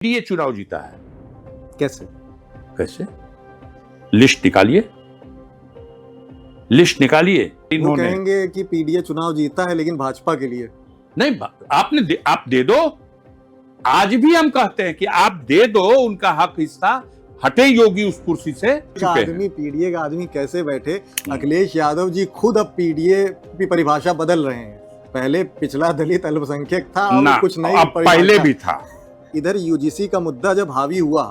ये चुनाव जीता है। कैसे कैसे? लिस्ट निकालिए, लिस्ट निकालिए। वो कहेंगे कि पीडीए चुनाव जीता है लेकिन भाजपा के लिए नहीं, आप दे दो। आज भी हम कहते हैं कि आप दे दो, उनका हक हिस्सा हटे योगी उस कुर्सी से। आदमी पीडीए का आदमी कैसे बैठे? अखिलेश यादव जी खुद अब पीडीए की परिभाषा बदल रहे हैं। पहले पिछला दलित अल्पसंख्यक था, अब कुछ नई पहले भी था। इधर यूजीसी का मुद्दा जब हावी हुआ,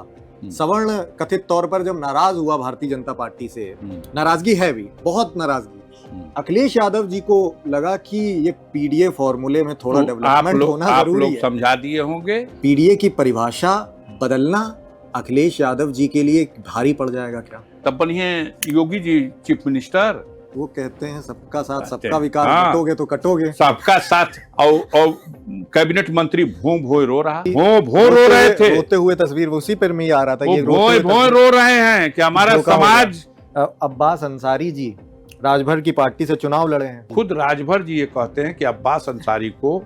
सवर्ण कथित तौर पर जब नाराज हुआ भारतीय जनता पार्टी से, नाराजगी है भी, बहुत नाराजगी। अखिलेश यादव जी को लगा कि ये पीडीए फॉर्मूले में थोड़ा डेवलपमेंट होना जरूरी है। समझा दिए होंगे। पीडीए की परिभाषा बदलना अखिलेश यादव जी के लिए भारी पड़ जाएगा क्या? तब बनिए योगी जी चीफ मिनिस्टर। वो कहते हैं सबका साथ सबका विकास, कटोगे तो कटोगे। सबका साथ। और कैबिनेट मंत्री भों भों रो रहा, भों रो रहे थे, रोते हुए तस्वीर उसी पर में आ रहा था। ये भों रो रहे हैं कि हमारा समाज। अब्बास अंसारी जी राजभर की पार्टी से चुनाव लड़े हैं। खुद राजभर जी ये कहते हैं कि अब्बास अंसारी को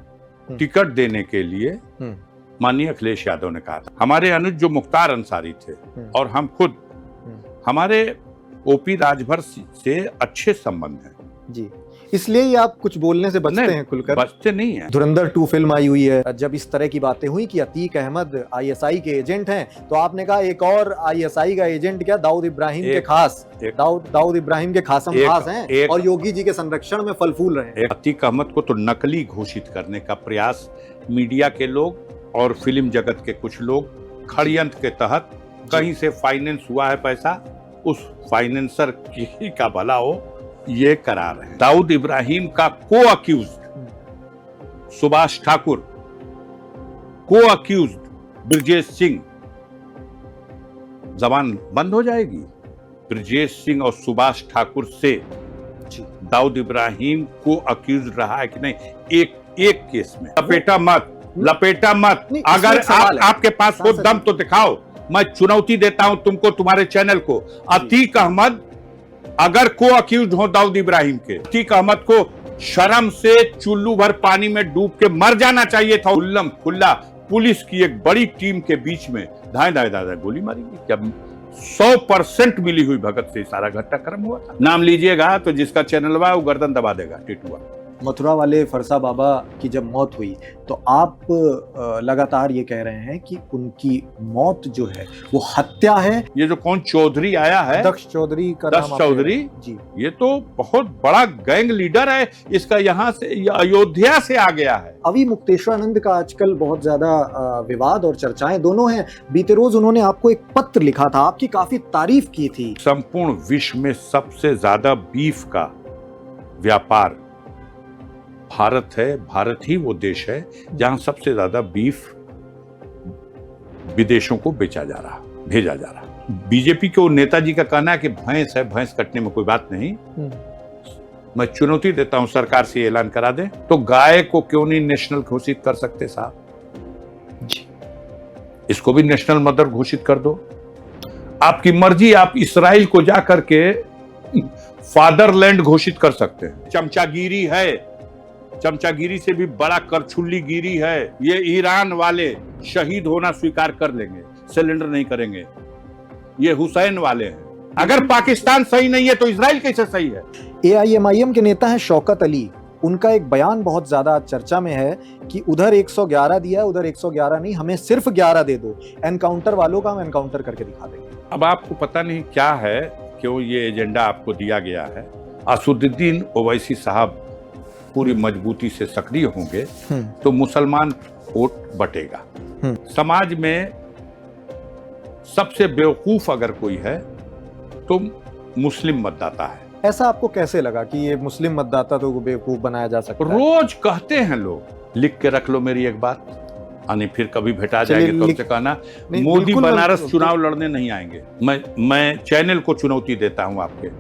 टिकट देने के लिए माननीय अखिलेश यादव ने कहा था। हमारे अनुज जो मुख्तार अंसारी थे और हम खुद, हमारे ओपी राजभर से अच्छे संबंध हैं जी, इसलिए ही आप कुछ बोलने से बचते हैं खुलकर। बचते नहीं है। धुरंधर 2 फिल्म आई हुई है, जब इस तरह की बातें हुई कि अतीक अहमद आईएसआई के एजेंट हैं, तो आपने कहा एक और आईएसआई का एजेंट क्या, दाऊद इब्राहिम के खास, दाऊद इब्राहिम के खासम खास हैं और योगी जी के संरक्षण में फल फूल रहे हैं। अतीक अहमद को तो नकली घोषित करने का प्रयास मीडिया के लोग और फिल्म जगत के कुछ लोग षड्यंत्र के तहत, कहीं से फाइनेंस हुआ है पैसा, उस फाइनेंसर की का भला हो, ये करा रहे हैं। दाऊद इब्राहिम का को अक्यूज्ड सुभाष ठाकुर, को अक्यूज्ड ब्रजेश सिंह, जबान बंद हो जाएगी। ब्रजेश सिंह और सुभाष ठाकुर से दाऊद इब्राहिम को अक्यूज्ड रहा है कि नहीं? एक केस में। लपेटा मत। अगर आपके पास हो दम तो दिखाओ। मैं चुनौती देता हूं तुमको, तुम्हारे चैनल को। अतीक अहमद अगर को अक्यूज्ड हो दाऊद इब्राहिम के, अतीक अहमद को शर्म से चुल्लू भर पानी में डूब के मर जाना चाहिए था। उल्लम खुल्ला पुलिस की एक बड़ी टीम के बीच में धाए गोली मारी। क्या 100% मिली हुई भगत से सारा घटनाक्रम हुआ था? नाम लीजिएगा तो जिसका चैनल हुआ वो गर्दन दबा देगा। टिटुआ मथुरा वाले फरसा बाबा की जब मौत हुई तो आप लगातार ये कह रहे हैं कि उनकी मौत जो है वो हत्या है। ये जो कौन चौधरी आया है, दक्ष चौधरी का दक्ष चौधरी जी, ये तो बहुत बड़ा गैंग लीडर है। इसका यहाँ से अयोध्या से आ गया है। अभी मुक्तेश्वरानंद का आजकल बहुत ज्यादा विवाद और चर्चाएं दोनों हैं। बीते रोज उन्होंने आपको एक पत्र लिखा था, आपकी काफी तारीफ की थी। संपूर्ण विश्व में सबसे ज्यादा बीफ का व्यापार भारत है। भारत ही वो देश है जहां सबसे ज्यादा बीफ विदेशों को भेजा जा रहा। बीजेपी के नेताजी का कहना है कि भैंस है, भैंस कटने में कोई बात नहीं। मैं चुनौती देता हूं सरकार से ऐलान करा दे तो गाय को क्यों नहीं नेशनल घोषित कर सकते साहब? इसको भी नेशनल मदर घोषित कर दो। आपकी मर्जी। आप इसराइल को जा करके फादरलैंड घोषित कर सकते हैं। चमचागिरी है, चमचागिरी से भी बड़ा करछुल्ली गिरी है। ये ईरान वाले शहीद होना स्वीकार कर लेंगे, सिलेंडर नहीं करेंगे। ये हुसैन वाले हैं। अगर पाकिस्तान सही नहीं है तो इजराइल कैसे सही है? एआईएमआईएम के नेता हैं शौकत अली। उनका एक बयान बहुत ज्यादा चर्चा में है कि उधर 111 दिया, उधर 111 नहीं, हमें सिर्फ 11 दे दो। एनकाउंटर वालों का हम एनकाउंटर करके दिखा देंगे। अब आपको पता नहीं क्या है, क्यों ये एजेंडा आपको दिया गया है। असदुद्दीन ओवैसी साहब पूरी मजबूती से सक्रिय होंगे तो मुसलमान वोट बटेगा। समाज में सबसे बेवकूफ अगर कोई है तो मुस्लिम मतदाता है। ऐसा आपको कैसे लगा कि ये मुस्लिम मतदाता तो बेवकूफ बनाया जा सकता है? रोज कहते हैं लोग। लिख के रख लो मेरी एक बात, आने फिर कभी भेटा जाएगी तो हमसे कहना मोदी बनारस चुनाव लड़ने नहीं आएंगे। मैं चैनल को चुनौती देता हूं आपके,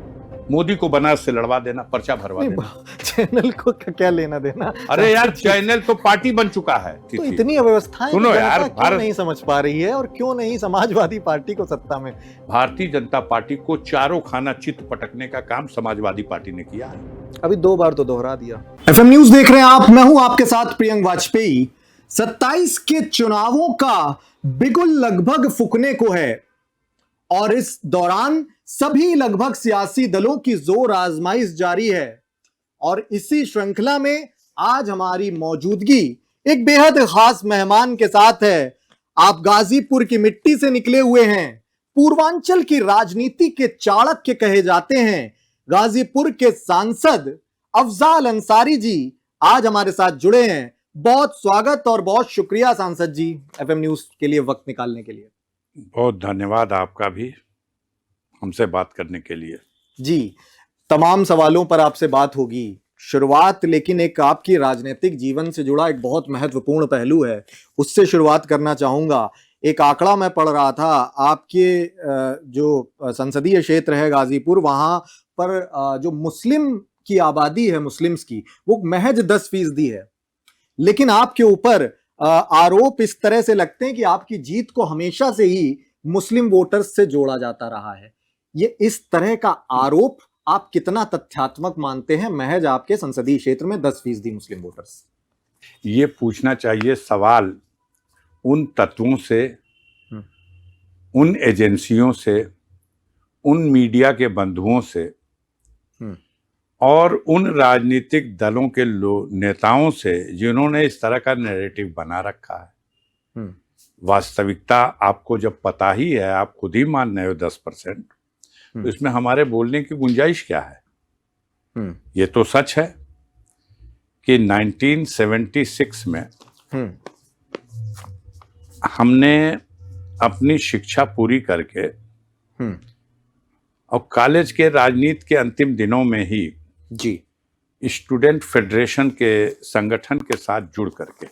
मोदी को बनारस से लड़वा देना, पर्चा भरवा देना। चैनल को क्या लेना देना? अरे यार, चैनल तो पार्टी बन चुका है। तो इतनी अव्यवस्थाएं सुनो यार, भारत नहीं समझ पा रही है और क्यों नहीं समाजवादी पार्टी को सत्ता में? भारतीय जनता पार्टी को चारों खाना चित्त पटकने का काम समाजवादी पार्टी ने किया है। अभी 2 बार तो दोहरा दिया। एफएम न्यूज देख रहे हैं आप, मैं हूं आपके साथ प्रियंक वाजपेयी। 27 के चुनावों का बिगुल लगभग फूकने को है और इस दौरान सभी लगभग सियासी दलों की जोर आजमाइश जारी है। और इसी श्रृंखला में आज हमारी मौजूदगी एक बेहद खास मेहमान के साथ है। आप गाजीपुर की मिट्टी से निकले हुए हैं, पूर्वांचल की राजनीति के चाणक्य कहे जाते हैं। गाजीपुर के सांसद अफजाल अंसारी जी आज हमारे साथ जुड़े हैं। बहुत स्वागत और बहुत शुक्रिया सांसद जी, एफएम न्यूज के लिए वक्त निकालने के लिए। बहुत धन्यवाद आपका भी हमसे बात करने के लिए। जी, तमाम सवालों पर आपसे बात होगी। शुरुआत लेकिन एक आपकी राजनीतिक जीवन से जुड़ा एक बहुत महत्वपूर्ण पहलू है, उससे शुरुआत करना चाहूंगा। एक आंकड़ा मैं पढ़ रहा था, आपके जो संसदीय क्षेत्र है गाजीपुर, वहां पर जो मुस्लिम की आबादी है, मुस्लिम्स की, वो महज 10% है। लेकिन आपके ऊपर आरोप इस तरह से लगते हैं कि आपकी जीत को हमेशा से ही मुस्लिम वोटर्स से जोड़ा जाता रहा है। ये इस तरह का आरोप आप कितना तथ्यात्मक मानते हैं? महज आपके संसदीय क्षेत्र में 10% मुस्लिम वोटर्स। ये पूछना चाहिए सवाल उन तत्वों से, उन एजेंसियों से, उन मीडिया के बंधुओं से और उन राजनीतिक दलों के नेताओं से जिन्होंने इस तरह का नैरेटिव बना रखा है। वास्तविकता आपको जब पता ही है, आप खुद ही मान रहे हो 10%, तो इसमें हमारे बोलने की गुंजाइश क्या है? ये तो सच है कि 1976 में हमने अपनी शिक्षा पूरी करके और कॉलेज के राजनीति के अंतिम दिनों में ही जी स्टूडेंट फेडरेशन के संगठन के साथ जुड़ करके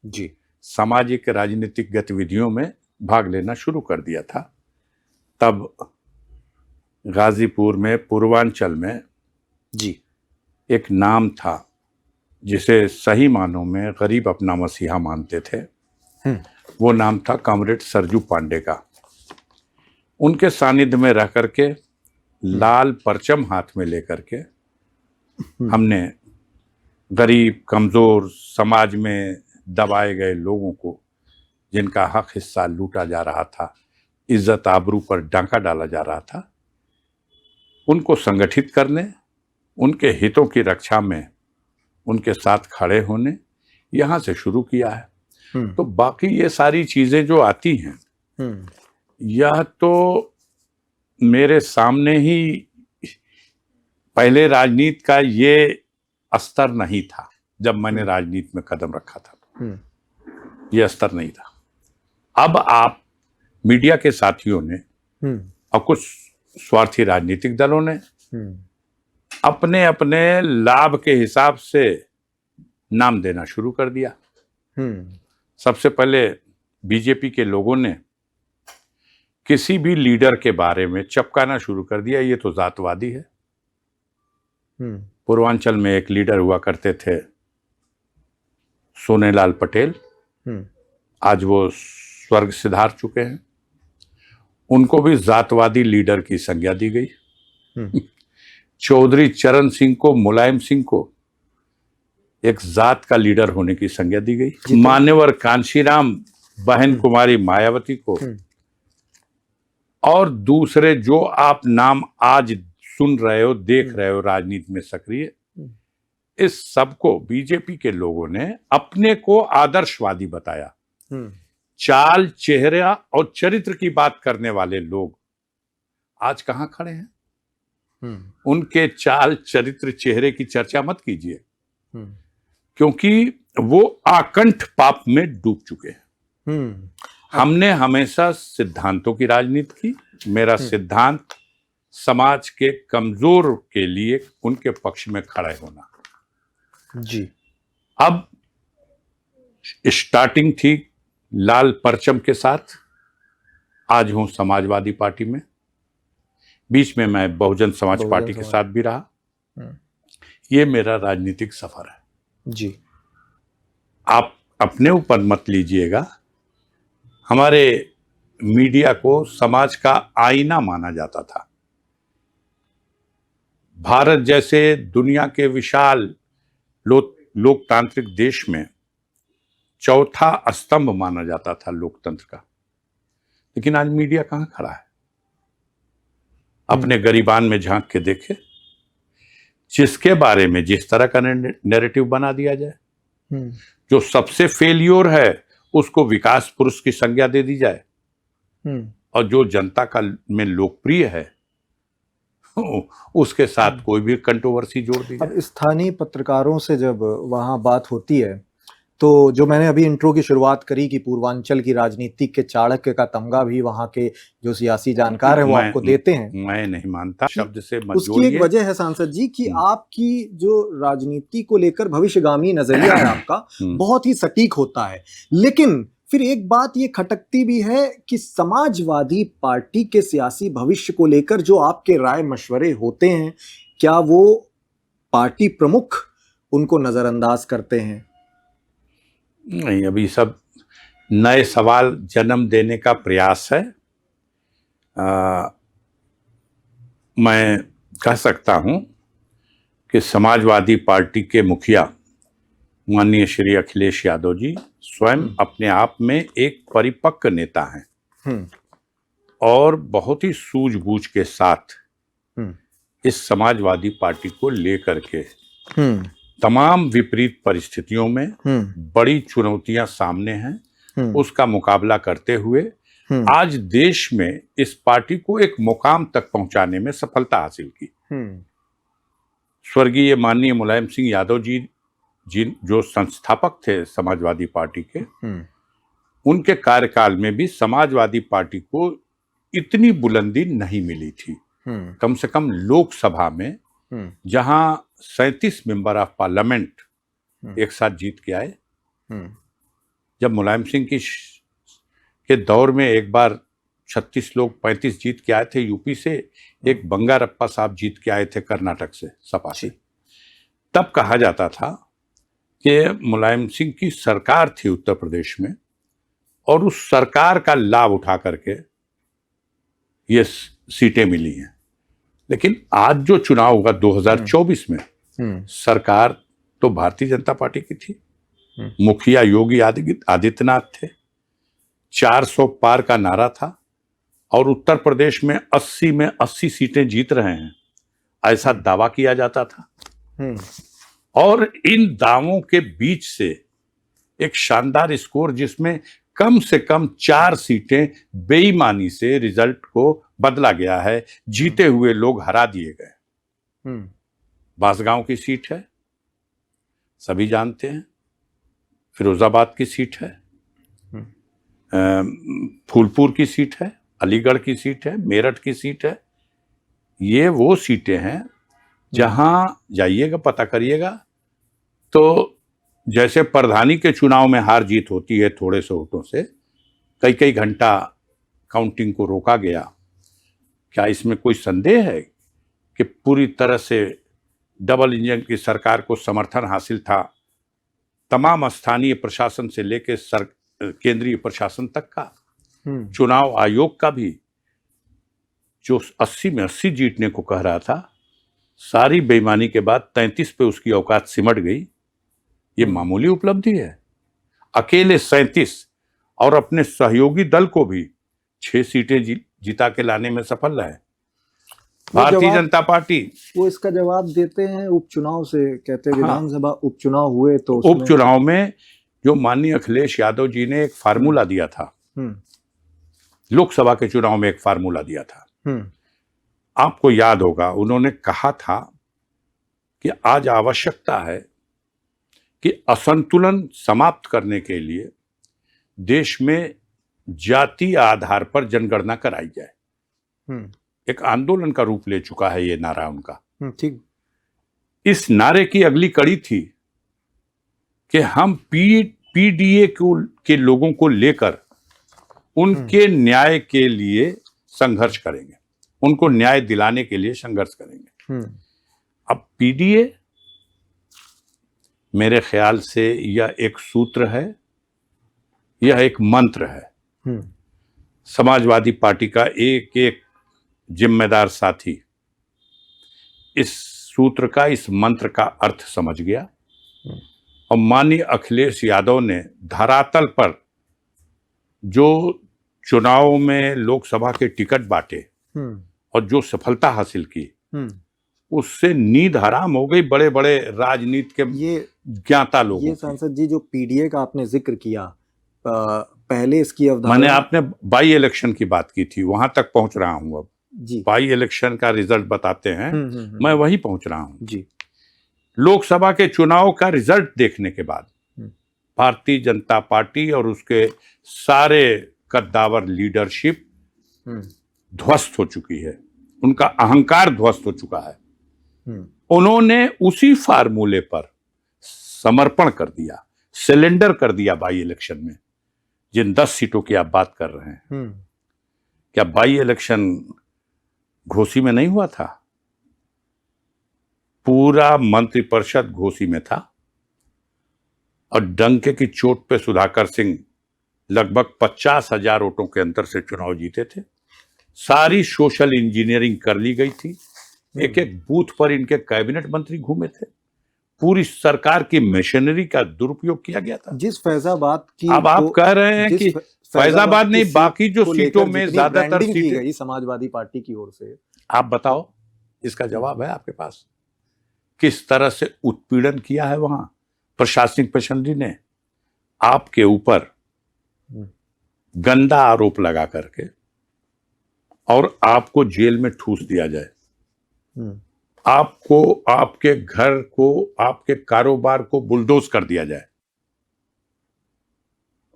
जी सामाजिक राजनीतिक गतिविधियों में भाग लेना शुरू कर दिया था। तब गाजीपुर में, पूर्वांचल में जी एक नाम था जिसे सही मानों में गरीब अपना मसीहा मानते थे। वो नाम था कॉमरेड सरजू पांडे का। उनके सानिध्य में रह करके, लाल परचम हाथ में लेकर के, हमने गरीब, कमजोर, समाज में दबाए गए लोगों को, जिनका हक हिस्सा लूटा जा रहा था, इज्जत आबरू पर डांका डाला जा रहा था, उनको संगठित करने, उनके हितों की रक्षा में उनके साथ खड़े होने, यहाँ से शुरू किया है। तो बाकी ये सारी चीजें जो आती हैं, यह तो मेरे सामने ही, पहले राजनीति का ये स्तर नहीं था। जब मैंने राजनीति में कदम रखा था ये स्तर नहीं था। अब आप मीडिया के साथियों ने और कुछ स्वार्थी राजनीतिक दलों ने अपने अपने लाभ के हिसाब से नाम देना शुरू कर दिया। सबसे पहले बीजेपी के लोगों ने किसी भी लीडर के बारे में चपकाना शुरू कर दिया, ये तो जातवादी है। पूर्वांचल में एक लीडर हुआ करते थे, सोनेलाल पटेल, आज वो स्वर्ग सिधार चुके हैं। उनको भी जातवादी लीडर की संज्ञा दी गई। चौधरी चरण सिंह को, मुलायम सिंह को एक जात का लीडर होने की संज्ञा दी गई। मान्यवर कांशीराम, बहन कुमारी मायावती को, और दूसरे जो आप नाम आज सुन रहे हो, देख रहे हो राजनीति में सक्रिय, इस सबको बीजेपी के लोगों ने अपने को आदर्शवादी बताया। चाल, चेहरा और चरित्र की बात करने वाले लोग आज कहां खड़े हैं? उनके चाल, चरित्र, चेहरे की चर्चा मत कीजिए, क्योंकि वो आकंठ पाप में डूब चुके हैं। हमने हमेशा सिद्धांतों की राजनीति की। मेरा सिद्धांत समाज के कमजोर के लिए उनके पक्ष में खड़े होना। जी, अब स्टार्टिंग थी लाल परचम के साथ, आज हूं समाजवादी पार्टी में, बीच में मैं बहुजन समाज पार्टी के साथ भी रहा। ये मेरा राजनीतिक सफर है। जी, आप अपने ऊपर मत लीजिएगा। हमारे मीडिया को समाज का आईना माना जाता था। भारत जैसे दुनिया के विशाल लोकतांत्रिक देश में चौथा स्तंभ माना जाता था लोकतंत्र का। लेकिन आज मीडिया कहां खड़ा है? अपने गरिबान में झांक के देखे, जिसके बारे में जिस तरह का नैरेटिव बना दिया जाए, जो सबसे फेलियर है उसको विकास पुरुष की संज्ञा दे दी जाए, और जो जनता का में लोकप्रिय है उसके साथ कोई भी कंट्रोवर्सी जोड़ दी जाए। अब स्थानीय पत्रकारों से जब वहां बात होती है, तो जो मैंने अभी इंट्रो की शुरुआत करी कि पूर्वांचल की राजनीति के चाणक्य का तमगा भी वहां के जो सियासी जानकार हैं वो आपको देते हैं। मैं नहीं मानता, शब्द से मत उसकी एक वजह है सांसद जी कि आपकी जो राजनीति को लेकर भविष्यगामी नजरिया है आपका बहुत ही सटीक होता है। लेकिन फिर एक बात ये खटकती भी है कि समाजवादी पार्टी के सियासी भविष्य को लेकर जो आपके राय मशवरे होते हैं, क्या वो पार्टी प्रमुख उनको नजरअंदाज करते हैं? नहीं, अभी सब नए सवाल जन्म देने का प्रयास है। मैं कह सकता हूं कि समाजवादी पार्टी के मुखिया माननीय श्री अखिलेश यादव जी स्वयं अपने आप में एक परिपक्व नेता हैं और बहुत ही सूझबूझ के साथ इस समाजवादी पार्टी को लेकर के तमाम विपरीत परिस्थितियों में बड़ी चुनौतियां सामने हैं, उसका मुकाबला करते हुए आज देश में इस पार्टी को एक मुकाम तक पहुंचाने में सफलता हासिल की। स्वर्गीय माननीय मुलायम सिंह यादव जी जो संस्थापक थे समाजवादी पार्टी के, उनके कार्यकाल में भी समाजवादी पार्टी को इतनी बुलंदी नहीं मिली थी। कम से कम लोकसभा में जहां 37 मेंबर ऑफ पार्लियामेंट एक साथ जीत के आए, जब मुलायम सिंह के दौर में एक बार 36 लोग 35 जीत के आए थे यूपी से, एक बंगारप्पा साहब जीत के आए थे कर्नाटक से सपा से, तब कहा जाता था कि मुलायम सिंह की सरकार थी उत्तर प्रदेश में और उस सरकार का लाभ उठा करके ये सीटें मिली हैं। लेकिन आज जो चुनाव होगा 2024 में, सरकार तो भारतीय जनता पार्टी की थी, मुखिया योगी आदित्यनाथ थे, 400 पार का नारा था और उत्तर प्रदेश में 80 में 80 सीटें जीत रहे हैं, ऐसा दावा किया जाता था। और इन दावों के बीच से एक शानदार स्कोर जिसमें कम से कम 4 सीटें बेईमानी से रिजल्ट को बदला गया है, जीते हुए लोग हरा दिए गए। बांसगांव की सीट है, सभी जानते हैं, फिरोजाबाद की सीट है, फूलपुर की सीट है, अलीगढ़ की सीट है, मेरठ की सीट है। ये वो सीटें हैं जहां जाइएगा पता करिएगा तो जैसे प्रधानी के चुनाव में हार जीत होती है थोड़े से वोटों से, कई कई घंटा काउंटिंग को रोका गया। क्या इसमें कोई संदेह है कि पूरी तरह से डबल इंजन की सरकार को समर्थन हासिल था, तमाम स्थानीय प्रशासन से लेकर केंद्रीय प्रशासन तक का, चुनाव आयोग का भी जो 80 में 80 जीतने को कह रहा था, सारी बेईमानी के बाद 33 पे उसकी औकात सिमट गई। ये मामूली उपलब्धि है। अकेले 37 और अपने सहयोगी दल को भी 6 सीटें जिता के लाने में सफल रहे भारतीय जनता पार्टी। वो इसका जवाब देते हैं उपचुनाव से, कहते हैं विधानसभा उपचुनाव हुए तो उपचुनाव में जो माननीय अखिलेश यादव जी ने एक फार्मूला दिया था, लोकसभा के चुनाव में एक फार्मूला दिया था, आपको याद होगा, उन्होंने कहा था कि आज आवश्यकता है कि असंतुलन समाप्त करने के लिए देश में जातीय आधार पर जनगणना कराई जाए। एक आंदोलन का रूप ले चुका है ये नारा उनका। ठीक। इस नारे की अगली कड़ी थी कि हम पीडीए के लोगों को लेकर उनके न्याय के लिए संघर्ष करेंगे, उनको न्याय दिलाने के लिए संघर्ष करेंगे। अब पीडीए मेरे ख्याल से यह एक सूत्र है, यह एक मंत्र है। समाजवादी पार्टी का एक एक जिम्मेदार साथी इस सूत्र का, इस मंत्र का अर्थ समझ गया और माननीय अखिलेश यादव ने धरातल पर जो चुनाव में लोकसभा के टिकट बांटे और जो सफलता हासिल की, उससे नींद हराम हो गई बड़े बड़े राजनीति के ये ज्ञाता लोगों ये की। सांसद जी जो पीडीए का आपने जिक्र किया, पहले इसकी मैंने अवधारणा आपने बाई इलेक्शन की बात की थी, वहां तक पहुंच रहा हूं। अब जी बाई इलेक्शन का रिजल्ट बताते हैं, मैं वही पहुंच रहा हूं जी। लोकसभा के चुनाव का रिजल्ट देखने के बाद भारतीय जनता पार्टी और उसके सारे कद्दावर लीडरशिप ध्वस्त हो चुकी है, उनका अहंकार ध्वस्त हो चुका है। उन्होंने उसी फार्मूले पर समर्पण कर दिया, सिलेंडर कर दिया बाई इलेक्शन में। जिन 10 सीटों की आप बात कर रहे हैं, क्या बाई इलेक्शन घोसी में नहीं हुआ था? पूरा मंत्रिपरिषद घोसी में था और डंके की चोट पे सुधाकर सिंह लगभग 50,000 वोटों के अंतर से चुनाव जीते थे। सारी सोशल इंजीनियरिंग कर ली गई थी, एक एक बूथ पर इनके कैबिनेट मंत्री घूमे थे, पूरी सरकार की मशीनरी का दुरुपयोग किया गया था। जिस फैजाबाद की अब आप कह रहे हैं कि फैजाबाद नहीं, बाकी जो सीटों में ज्यादातर की गई समाजवादी पार्टी की ओर से, आप बताओ, इसका जवाब है आपके पास? किस तरह से उत्पीड़न किया है वहां प्रशासनिक मशीनरी ने आपके ऊपर गंदा आरोप लगा करके, और आपको जेल में ठूस दिया जाए, आपको, आपके घर को, आपके कारोबार को बुलडोज कर दिया जाए।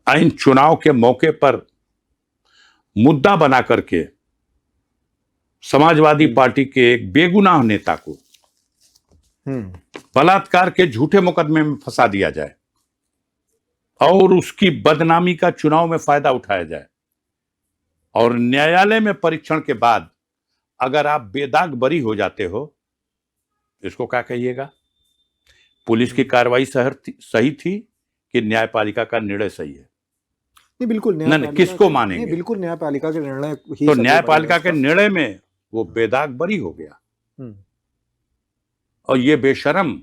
इन चुनाव के मौके पर मुद्दा बना करके समाजवादी पार्टी के एक बेगुनाह नेता को बलात्कार के झूठे मुकदमे में फंसा दिया जाए और उसकी बदनामी का चुनाव में फायदा उठाया जाए, और न्यायालय में परीक्षण के बाद अगर आप बेदाग बरी हो जाते हो, इसको क्या कहिएगा? पुलिस की कार्रवाई सही थी कि न्यायपालिका का निर्णय सही है? नहीं, बिल्कुल नहीं, किसको मानेंगे? बिल्कुल न्यायपालिका के निर्णय ही। तो न्यायपालिका के निर्णय में वो बेदाग बरी हो गया, और ये बेशरम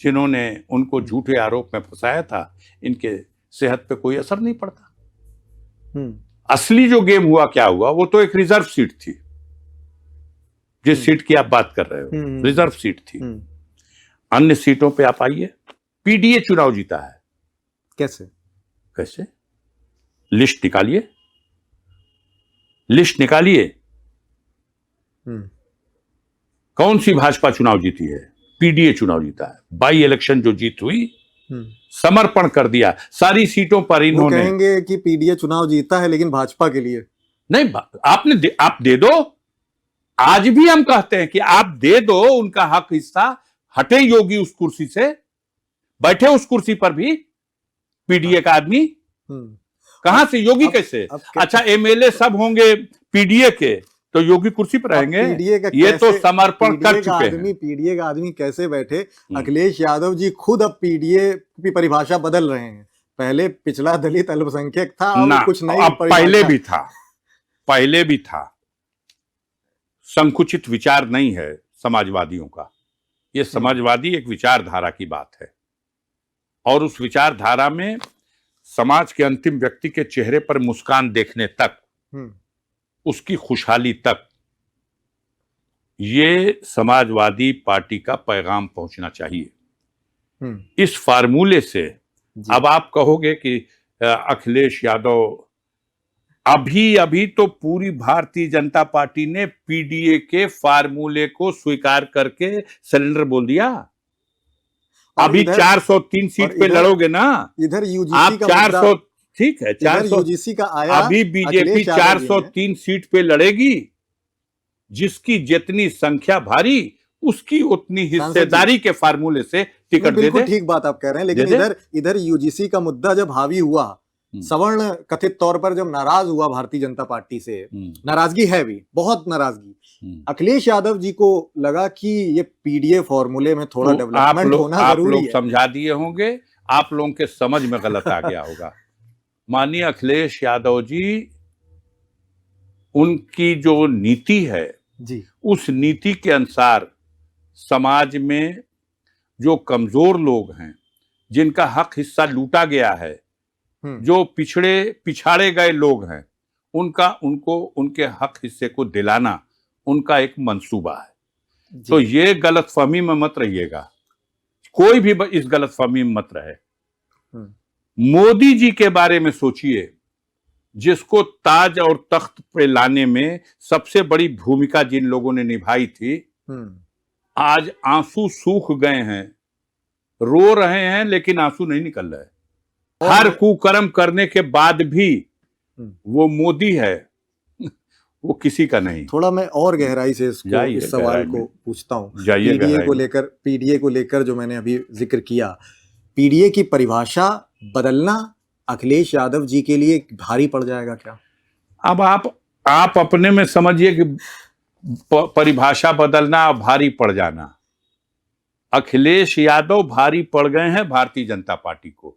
जिन्होंने उनको झूठे आरोप में फंसाया था, इनके सेहत पे कोई असर नहीं पड़ता। असली जो गेम हुआ, क्या हुआ, वो तो एक रिजर्व सीट थी। जिस सीट की आप बात कर रहे हो, रिजर्व सीट थी। अन्य सीटों पे आप आइए, पीडीए चुनाव जीता है। कैसे? कैसे? लिस्ट निकालिए, लिस्ट निकालिए। कौन सी भाजपा चुनाव जीती है? पीडीए चुनाव जीता है। बाई इलेक्शन जो जीत हुई, समर्पण कर दिया सारी सीटों पर इन्होंने। कहेंगे कि पीडीए चुनाव जीता है लेकिन भाजपा के लिए नहीं, आप दे दो। आज भी हम कहते हैं कि आप दे दो उनका हक हिस्सा। हटे योगी उस कुर्सी से, बैठे उस कुर्सी पर भी पीडीए का आदमी। कहां से योगी? कैसे? अच्छा, एमएलए सब होंगे पीडीए के, तो योगी कुर्सी पर रहेंगे? ये तो समर्पण कर चुके हैं। पीडीए का आदमी कैसे बैठे? अखिलेश यादव जी खुद अब पीडीए की परिभाषा बदल रहे हैं। पहले पिछला दलित अल्पसंख्यक था, अब कुछ नहीं, अब पहले भी था। संकुचित विचार नहीं है समाजवादियों का। ये समाजवादी एक विचारधारा की बात है, और उस विचारधारा में समाज के अंतिम व्यक्ति के चेहरे पर मुस्कान देखने तक, उसकी खुशहाली तक, ये समाजवादी पार्टी का पैगाम पहुंचना चाहिए। इस फार्मूले से अब आप कहोगे कि अखिलेश यादव, अभी तो पूरी भारतीय जनता पार्टी ने पीडीए के फार्मूले को स्वीकार करके सिलेंडर बोल दिया। अभी 403 सीट पे लड़ोगे ना? इधर यूजीसी आप का 400, ठीक है, 400 यूजीसी का आया। अभी बीजेपी 403 सीट पे लड़ेगी। जिसकी जितनी संख्या भारी, उसकी उतनी हिस्सेदारी के फार्मूले से टिकट दे दे। ठीक बात आप कह रहे हैं, लेकिन इधर यूजीसी का मुद्दा जब हावी हुआ, सवर्ण कथित तौर पर जब नाराज हुआ भारतीय जनता पार्टी से, नाराजगी है भी, बहुत नाराजगी, अखिलेश यादव जी को लगा कि ये पीडीए फॉर्मूले में थोड़ा डेवलपमेंट होना जरूरी है। आप लोग समझा दिए होंगे, आप लोगों के समझ में गलत आ गया होगा। माननीय अखिलेश यादव जी, उनकी जो नीति है जी, उस नीति के अनुसार समाज में जो कमजोर लोग हैं, जिनका हक हिस्सा लूटा गया है, जो पिछाड़े गए लोग हैं, उनको उनके हक हिस्से को दिलाना उनका एक मंसूबा है। तो ये गलतफहमी में मत रहिएगा, कोई भी इस गलतफहमी में मत रहे। मोदी जी के बारे में सोचिए, जिसको ताज और तख्त पे लाने में सबसे बड़ी भूमिका जिन लोगों ने निभाई थी, आज आंसू सूख गए हैं, रो रहे हैं लेकिन आंसू नहीं निकल रहे। हर कुकर्म करने के बाद भी वो मोदी है, वो किसी का नहीं। थोड़ा मैं और गहराई से इस सवाल को पूछता हूँ। पीडीए को लेकर जो मैंने अभी जिक्र किया, पीडीए की परिभाषा बदलना अखिलेश यादव जी के लिए भारी पड़ जाएगा क्या? अब आप अपने में समझिए कि परिभाषा बदलना भारी पड़ जाना। अखिलेश यादव भारी पड़ गए हैं भारतीय जनता पार्टी को।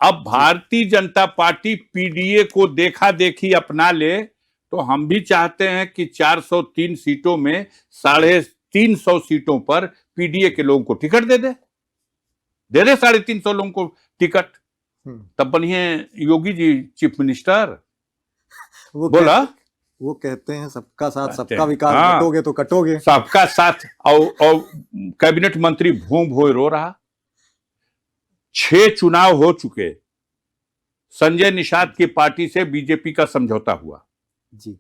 अब भारतीय जनता पार्टी पीडीए को देखा देखी अपना ले, तो हम भी चाहते हैं कि 403 सीटों में 350 सीटों पर पीडीए के लोगों को टिकट दे 350 लोगों को टिकट। तब बनिए योगी जी चीफ मिनिस्टर। वो कहते हैं सबका साथ सबका विकास, कटोगे तो कटोगे। सबका साथ। और कैबिनेट मंत्री भों भों रो रहा। 6 चुनाव हो चुके, संजय निषाद की पार्टी से बीजेपी का समझौता हुआ जी।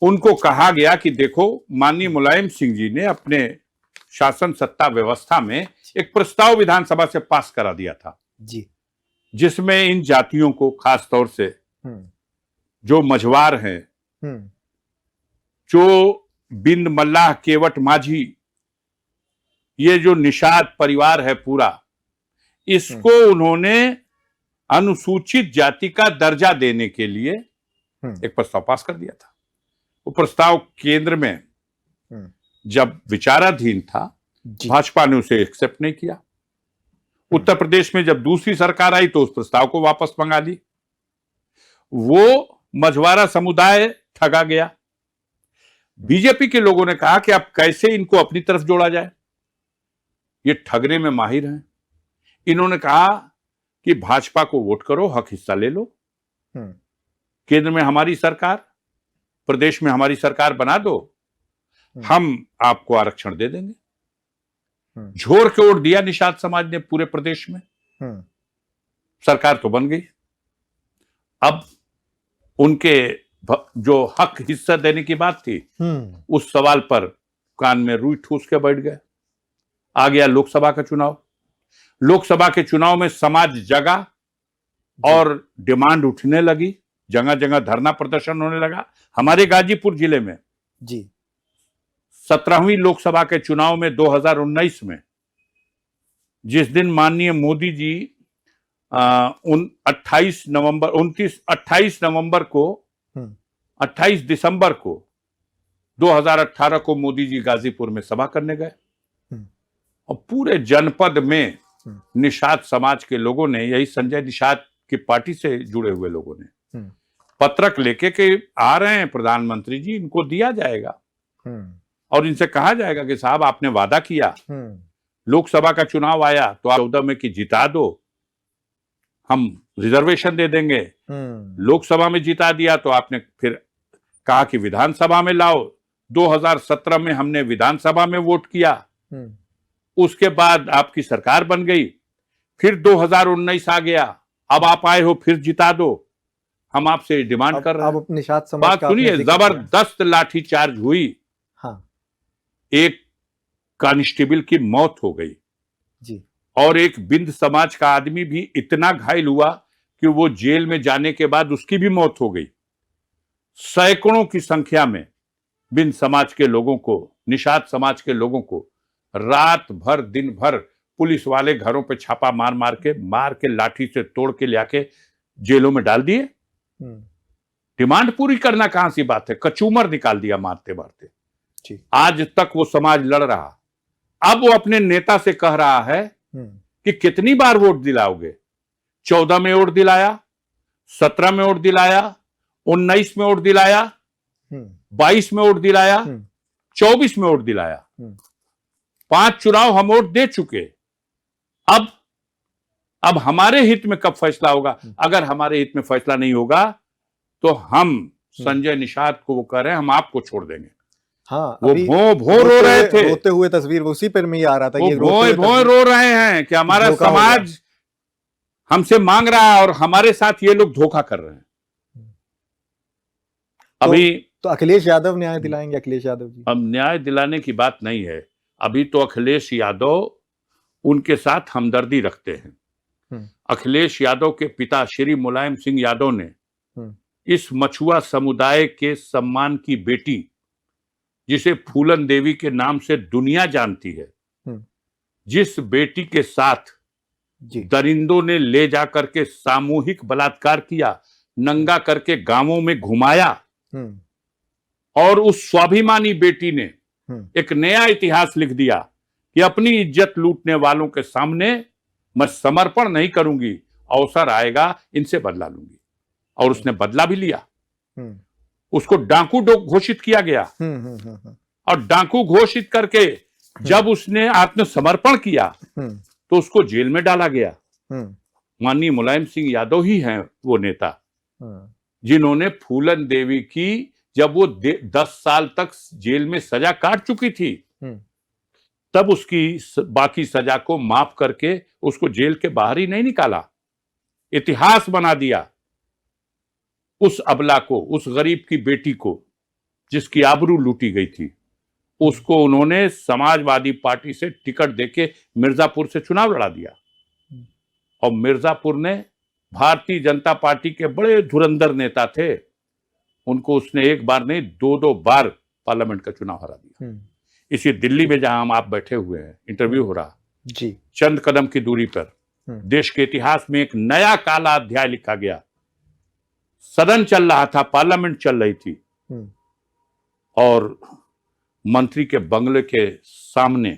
उनको कहा गया कि देखो, माननीय मुलायम सिंह जी ने अपने शासन सत्ता व्यवस्था में एक प्रस्ताव विधानसभा से पास करा दिया था जी, जिसमें इन जातियों को, खास तौर से जो मझवार हैं, जो बिंद मल्लाह केवट माझी, ये जो निषाद परिवार है पूरा, इसको उन्होंने अनुसूचित जाति का दर्जा देने के लिए एक प्रस्ताव पास कर दिया था। वो प्रस्ताव केंद्र में जब विचाराधीन था, भाजपा ने उसे एक्सेप्ट नहीं किया। उत्तर प्रदेश में जब दूसरी सरकार आई तो उस प्रस्ताव को वापस मंगा ली। वो मझवारा समुदाय ठगा गया। बीजेपी के लोगों ने कहा कि अब कैसे इनको अपनी तरफ जोड़ा जाए, ये ठगने में माहिर हैं। इन्होंने कहा कि भाजपा को वोट करो, हक हिस्सा ले लो, केंद्र में हमारी सरकार, प्रदेश में हमारी सरकार बना दो, हम आपको आरक्षण दे देंगे। झोर के वोट दिया निषाद समाज ने पूरे प्रदेश में, सरकार तो बन गई। अब उनके जो हक हिस्सा देने की बात थी, उस सवाल पर कान में रुई ठूस के बैठ गए। आ गया लोकसभा का चुनाव। लोकसभा के चुनाव में समाज जगा और डिमांड उठने लगी, जगह जगह धरना प्रदर्शन होने लगा। हमारे गाजीपुर जिले में जी 17वीं लोकसभा के चुनाव में 2019 में, जिस दिन माननीय मोदी जी 28 दिसंबर को 2018 को मोदी जी गाजीपुर में सभा करने गए और पूरे जनपद में निषाद समाज के लोगों ने, यही संजय निषाद की पार्टी से जुड़े हुए लोगों ने पत्रक लेके के आ रहे हैं, प्रधानमंत्री जी इनको दिया जाएगा और इनसे कहा जाएगा कि साहब आपने वादा किया, लोकसभा का चुनाव आया तो आप 14 में की जिता दो, हम रिजर्वेशन दे देंगे। लोकसभा में जिता दिया तो आपने फिर कहा कि विधानसभा में लाओ। 2017 में हमने विधानसभा में वोट किया, उसके बाद आपकी सरकार बन गई। फिर 2019 आ गया, अब आप आए हो फिर जिता दो, हम आपसे डिमांड कर रहे हैं। निषाद समाज बात सुनिए, जबरदस्त लाठीचार्ज हुई। हाँ। एक कांस्टेबल की मौत हो गई जी, और एक बिंद समाज का आदमी भी इतना घायल हुआ कि वो जेल में जाने के बाद उसकी भी मौत हो गई। सैकड़ों की संख्या में बिंद समाज के लोगों को, निषाद समाज के लोगों को रात भर दिन भर पुलिस वाले घरों पे छापा मार के लाठी से तोड़ के ले आके जेलों में डाल दिए। डिमांड पूरी करना कहां सी बात है, कचूमर निकाल दिया मारते मारते। आज तक वो समाज लड़ रहा। अब वो अपने नेता से कह रहा है कि कितनी बार वोट दिलाओगे। 14 में वोट दिलाया, 17 में वोट दिलाया, 19 में वोट दिलाया, 22 में वोट दिलाया, 24 में वोट दिलाया। 5 चुनाव हम वोट दे चुके। अब अब हमारे हित में कब फैसला होगा? अगर हमारे हित में फैसला नहीं होगा तो हम संजय निषाद को वो कह रहे हैं हम आपको छोड़ देंगे। हाँ, वो भो रो रहे थे, रोते हुए तस्वीर उसी पर में ही आ रहा था। वो भो रो रहे हैं कि हमारा समाज हमसे मांग रहा है और हमारे साथ ये लोग धोखा कर रहे हैं। अभी तो अखिलेश यादव न्याय दिलाएंगे? अखिलेश यादव जी, अब न्याय दिलाने की बात नहीं है, अभी तो अखिलेश यादव उनके साथ हमदर्दी रखते हैं। अखिलेश यादव के पिता श्री मुलायम सिंह यादव ने इस मछुआ समुदाय के सम्मान की बेटी, जिसे फूलन देवी के नाम से दुनिया जानती है, जिस बेटी के साथ दरिंदों ने ले जाकर के सामूहिक बलात्कार किया, नंगा करके गांवों में घुमाया, और उस स्वाभिमानी बेटी ने एक नया इतिहास लिख दिया कि अपनी इज्जत लूटने वालों के सामने मैं समर्पण नहीं करूंगी, अवसर आएगा इनसे बदला लूंगी। और उसने बदला भी लिया। उसको डाकू घोषित किया गया, और डाकू घोषित करके जब उसने आत्मसमर्पण किया तो उसको जेल में डाला गया। माननीय मुलायम सिंह यादव ही हैं वो नेता जिन्होंने फूलन देवी की, जब वो 10 साल तक जेल में सजा काट चुकी थी, तब उसकी बाकी सजा को माफ करके उसको जेल के बाहर ही नहीं निकाला, इतिहास बना दिया। उस अबला को, उस गरीब की बेटी को जिसकी आबरू लूटी गई थी, उसको उन्होंने समाजवादी पार्टी से टिकट देके मिर्जापुर से चुनाव लड़ा दिया। और मिर्जापुर ने भारतीय जनता पार्टी के बड़े धुरंधर नेता थे, उनको उसने एक बार नहीं 2-2 बार पार्लियामेंट का चुनाव हरा दिया। इसी दिल्ली में जहां हम आप बैठे हुए हैं, इंटरव्यू हो रहा जी, चंद कदम की दूरी पर देश के इतिहास में एक नया काला अध्याय लिखा गया। सदन चल रहा था, पार्लियामेंट चल रही थी, और मंत्री के बंगले के सामने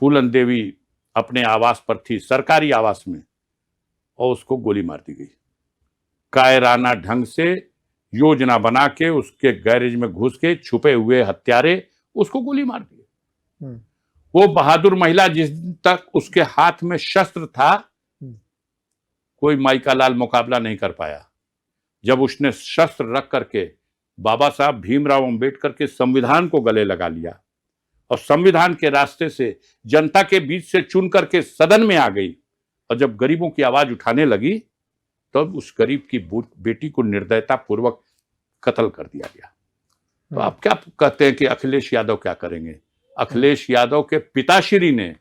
फूलन देवी अपने आवास पर थी, सरकारी आवास में, और उसको गोली मार दी गई। कायराना ढंग से योजना बना के उसके गैरेज में घुस के छुपे हुए हत्यारे उसको गोली मार दिए। वो बहादुर महिला जिस तक उसके हाथ में शस्त्र था, कोई माइका लाल मुकाबला नहीं कर पाया। जब उसने शस्त्र रख करके बाबा साहब भीमराव अंबेडकर के संविधान को गले लगा लिया और संविधान के रास्ते से जनता के बीच से चुन करके सदन में आ गई, और जब गरीबों की आवाज उठाने लगी तब उस गरीब की बेटी को निर्दयता पूर्वक कत्ल कर दिया गया। तो आप क्या कहते हैं कि अखिलेश यादव क्या करेंगे? अखिलेश यादव के पिताश्री ने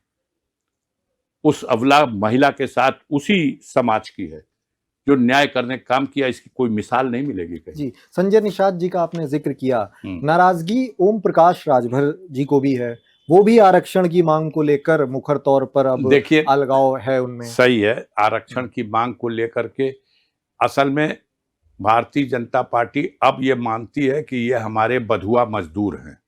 उस अबला महिला के साथ उसी समाज की है जो न्याय करने का काम किया, इसकी कोई मिसाल नहीं मिलेगी कहीं। जी, संजय निषाद जी का आपने जिक्र किया, नाराजगी ओम प्रकाश राजभर जी को भी है, वो भी आरक्षण की मांग को लेकर मुखर तौर पर अब देखिए अलगाव है उनमें। सही है, आरक्षण की मांग को लेकर के असल में भारतीय जनता पार्टी अब ये मानती है कि ये हमारे बधुआ मजदूर हैं।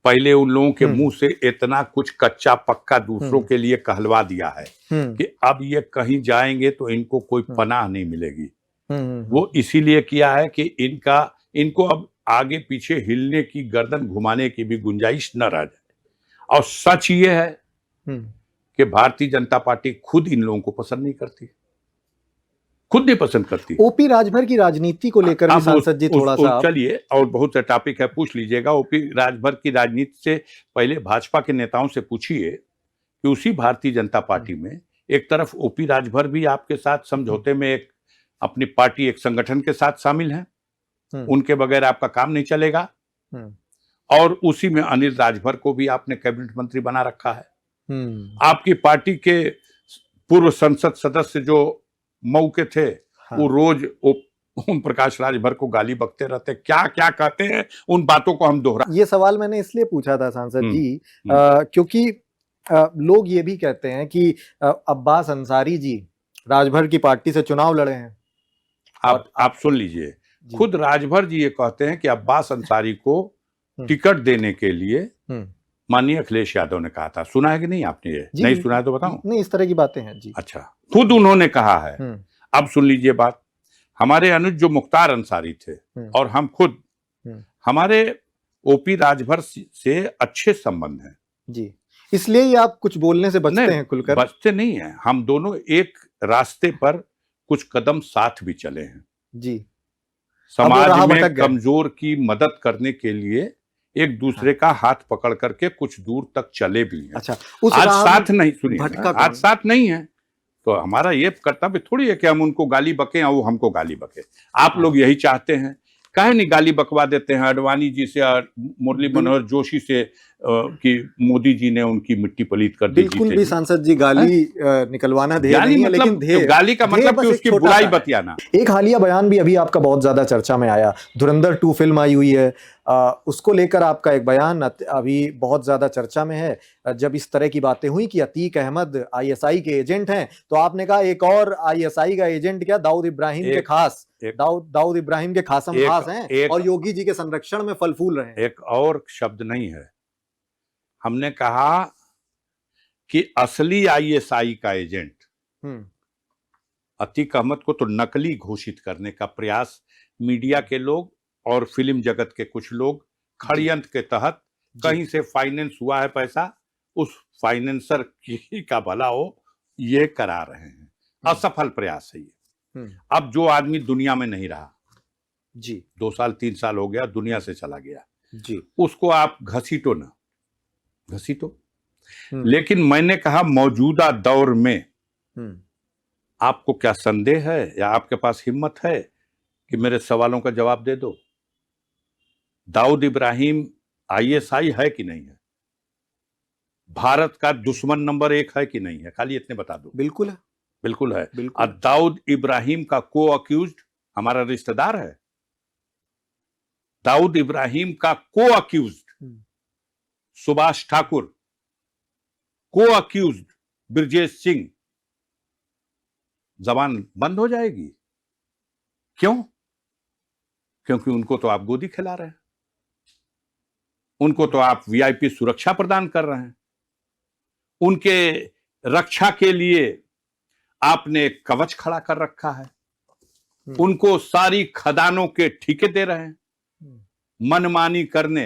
पहले उन लोगों के मुंह से इतना कुछ कच्चा पक्का दूसरों के लिए कहलवा दिया है कि अब ये कहीं जाएंगे तो इनको कोई पनाह नहीं मिलेगी। वो इसीलिए किया है कि इनको अब आगे पीछे हिलने की, गर्दन घुमाने की भी गुंजाइश न रह जाए। और सच ये है कि भारतीय जनता पार्टी खुद इन लोगों को पसंद नहीं करती, खुद नहीं पसंद करती। ओपी राजभर की राजनीति को लेकर भी सांसद जी थोड़ा सा चलिए, और बहुत से टॉपिक है, पूछ लीजिएगा। ओपी राजभर की राजनीति से पहले भाजपा के नेताओं से पूछिए कि उसी भारतीय जनता पार्टी में एक तरफ ओपी राजभर भी आपके साथ समझौते में एक अपनी पार्टी, एक संगठन के साथ शामिल हैं, उनके बगैर आपका काम नहीं चलेगा, और उसी में अनिल राजभर को भी आपने कैबिनेट मंत्री बना रखा है। आपकी पार्टी के पूर्व संसद सदस्य जो मऊ के थे, वो रोज ओम प्रकाश राजभर को गाली बकते रहते, क्या क्या कहते हैं, उन बातों को हम दोहरा। ये सवाल मैंने इसलिए पूछा था सांसद जी क्योंकि लोग ये भी कहते हैं कि अब्बास अंसारी जी राजभर की पार्टी से चुनाव लड़े हैं। आप सुन लीजिए, खुद राजभर जी ये कहते हैं कि अब्बास अंसारी को टिकट देने के लिए माननीय अखिलेश यादव ने कहा था। सुना है कि नहीं आपने? ये नहीं सुना है तो बताऊं। नहीं, इस तरह की बातें हैं जी। अच्छा, खुद उन्होंने कहा है। अब सुन लीजिए बात। हमारे अनुज जो मुख्तार अंसारी थे और हम खुद, हमारे ओपी राजभर से अच्छे संबंध हैं जी। इसलिए ही आप कुछ बोलने से बचते नहीं, हैं खुलकर? बचते नहीं है, हम दोनों एक रास्ते पर कुछ कदम साथ भी चले हैं। जी। अब समाज राह में भटक गए। कमजोर की मदद करने के लिए एक दूसरे का हाथ पकड़ करके कुछ दूर तक चले भी हैं। अच्छा, उस आज राह साथ में नहीं, सुनिए ना, भटका आज कौन? साथ नहीं है तो हमारा ये कर्तव्य थोड़ी है कि हम उनको गाली बकें और वो हमको गाली बके। आप लोग यही चाहते हैं, काहे नहीं गाली बकवा देते हैं अडवाणी जी से और मुरली मनोहर जोशी से कि मोदी जी ने उनकी मिट्टी पलीत कर दी। बिल्कुल भी सांसद जी गाली निकलवाना ध्येय गाली नहीं है, मतलब लेकिन ध्येय गाली का ध्येय मतलब बस कि एक उसकी छोटा बुराई सा है। बतियाना। एक हालिया बयान भी अभी आपका बहुत ज्यादा चर्चा में आया, धुरंधर 2 फिल्म आई हुई है, उसको लेकर आपका एक बयान अभी बहुत ज्यादा चर्चा में है। जब इस तरह की बातें हुई कि अतीक अहमद आईएसआई के एजेंट हैं, तो आपने कहा एक और आईएसआई का एजेंट क्या, दाऊद इब्राहिम के खास, दाऊद इब्राहिम के खासम खास हैं और योगी जी के संरक्षण में फल फूल रहे हैं। एक और शब्द नहीं है, हमने कहा कि असली आईएसआई का एजेंट अतीक अहमद को तो नकली घोषित करने का प्रयास मीडिया के लोग और फिल्म जगत के कुछ लोग षड्यंत्र के तहत कहीं से फाइनेंस हुआ है पैसा, उस फाइनेंसर की का भला हो ये करा रहे हैं। असफल प्रयास है ये। अब जो आदमी दुनिया में नहीं रहा जी, 2 साल 3 साल हो गया, दुनिया से चला गया जी, उसको आप घसीटो ना, घसीटो। लेकिन मैंने कहा मौजूदा दौर में आपको क्या संदेह है या आपके पास हिम्मत है कि मेरे सवालों का जवाब दे दो? दाऊद इब्राहिम आईएसआई है कि नहीं है? भारत का दुश्मन नंबर 1 है कि नहीं है? खाली इतने बता दो। बिल्कुल है, बिल्कुल है। बिल्कुल। और दाऊद इब्राहिम का को अक्यूज्ड हमारा रिश्तेदार है। दाऊद इब्राहिम का को अक्यूज्ड सुभाष ठाकुर, को अक्यूज्ड ब्रजेश सिंह, जबान बंद हो जाएगी। क्यों? क्योंकि उनको तो आप गोदी खिला रहे हैं, उनको तो आप वीआईपी सुरक्षा प्रदान कर रहे हैं, उनके रक्षा के लिए आपने कवच खड़ा कर रखा है, उनको सारी खदानों के ठेके दे रहे हैं, मनमानी करने,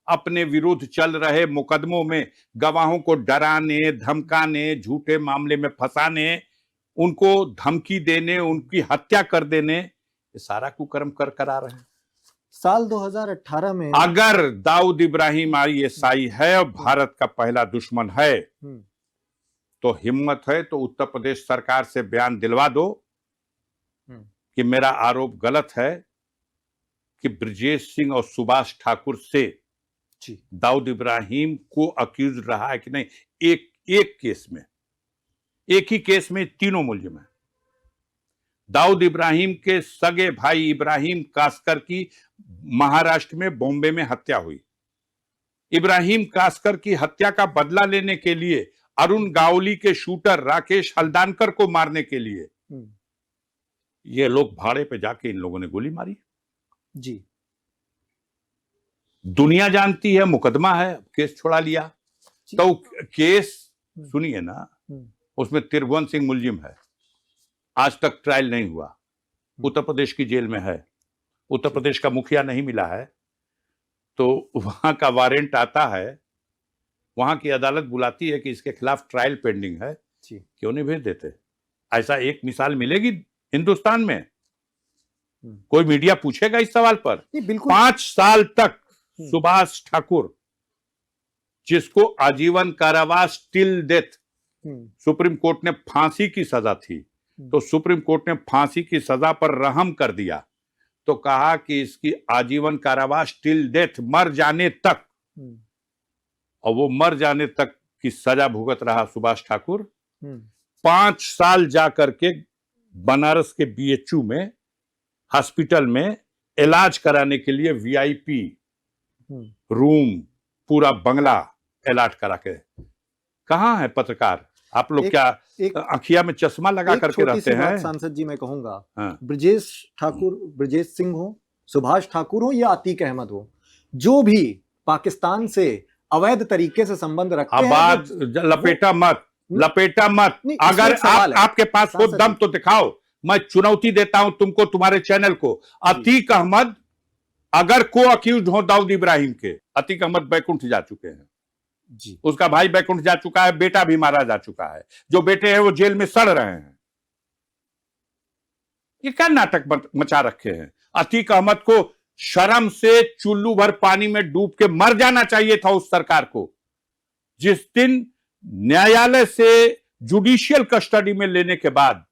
अपने विरुद्ध चल रहे मुकदमों में गवाहों को डराने, धमकाने, झूठे मामले में फंसाने, उनको धमकी देने, उनकी हत्या कर देने, ये सारा कुकर्म कर करा रहे हैं। साल 2018 में अगर दाऊद इब्राहिम आईएसआई है और भारत का पहला दुश्मन है, तो हिम्मत है तो उत्तर प्रदेश सरकार से बयान दिलवा दो कि मेरा आरोप गलत है कि ब्रजेश सिंह और सुभाष ठाकुर से दाऊद इब्राहिम को अक्यूज रहा है कि नहीं। एक केस में, एक ही केस में तीनों मुलजिम हैं। दाऊद इब्राहिम के सगे भाई इब्राहिम कासकर की महाराष्ट्र में बॉम्बे में हत्या हुई। इब्राहिम कासकर की हत्या का बदला लेने के लिए, अरुण गावली के शूटर राकेश हल्दानकर को मारने के लिए ये लोग भाड़े पे जाके इन लोगों ने गोली मारी जी। दुनिया जानती है, मुकदमा है, केस छोड़ा लिया। तो केस सुनिए ना, उसमें त्रिभुवन सिंह मुलजिम है, आज तक ट्रायल नहीं हुआ, उत्तर प्रदेश की जेल में है, उत्तर प्रदेश का मुखिया नहीं मिला है, तो वहां का वारंट आता है, वहां की अदालत बुलाती है कि इसके खिलाफ ट्रायल पेंडिंग है, क्यों नहीं भेज देते? ऐसा एक मिसाल मिलेगी हिंदुस्तान में? कोई मीडिया पूछेगा इस सवाल पर? 5 साल तक सुभाष ठाकुर, जिसको आजीवन कारावास टिल डेथ, सुप्रीम कोर्ट ने फांसी की सजा थी, तो सुप्रीम कोर्ट ने फांसी की सजा पर रहम कर दिया, तो कहा कि इसकी आजीवन कारावास टिल डेथ, मर जाने तक, और वो मर जाने तक की सजा भुगत रहा सुभाष ठाकुर। 5 साल जाकर के बनारस के बीएचयू में हॉस्पिटल में इलाज कराने के लिए वीआईपी रूम, पूरा बंगला अलॉट करा के। कहां है पत्रकार? आप लोग क्या आंखिया में चश्मा लगा करके रहते हैं? सांसद जी मैं कहूंगा, ब्रजेश ठाकुर, ब्रजेश सिंह हो, सुभाष ठाकुर हो या अतीक अहमद हो, जो भी पाकिस्तान से अवैध तरीके से संबंध रखते हैं, बात लपेटा मत, लपेटा मत। अगर आपके पास हो दम तो दिखाओ। मैं चुनौती देता हूं तुमको, तुम्हारे चैनल को। अतीक अहमद अगर को अक्यूज हो दाऊद इब्राहिम के, अतीक अहमद बैकुंठ जा चुके हैं, जी। उसका भाई बैकुंठ जा चुका है, बेटा भी मारा जा चुका है, जो बेटे हैं वो जेल में सड़ रहे हैं। ये क्या नाटक मचा रखे हैं। अतीक अहमद को शर्म से चुल्लू भर पानी में डूब के मर जाना चाहिए था उस सरकार को। जिस दिन न्यायालय से जुडिशियल कस्टडी में लेने के बाद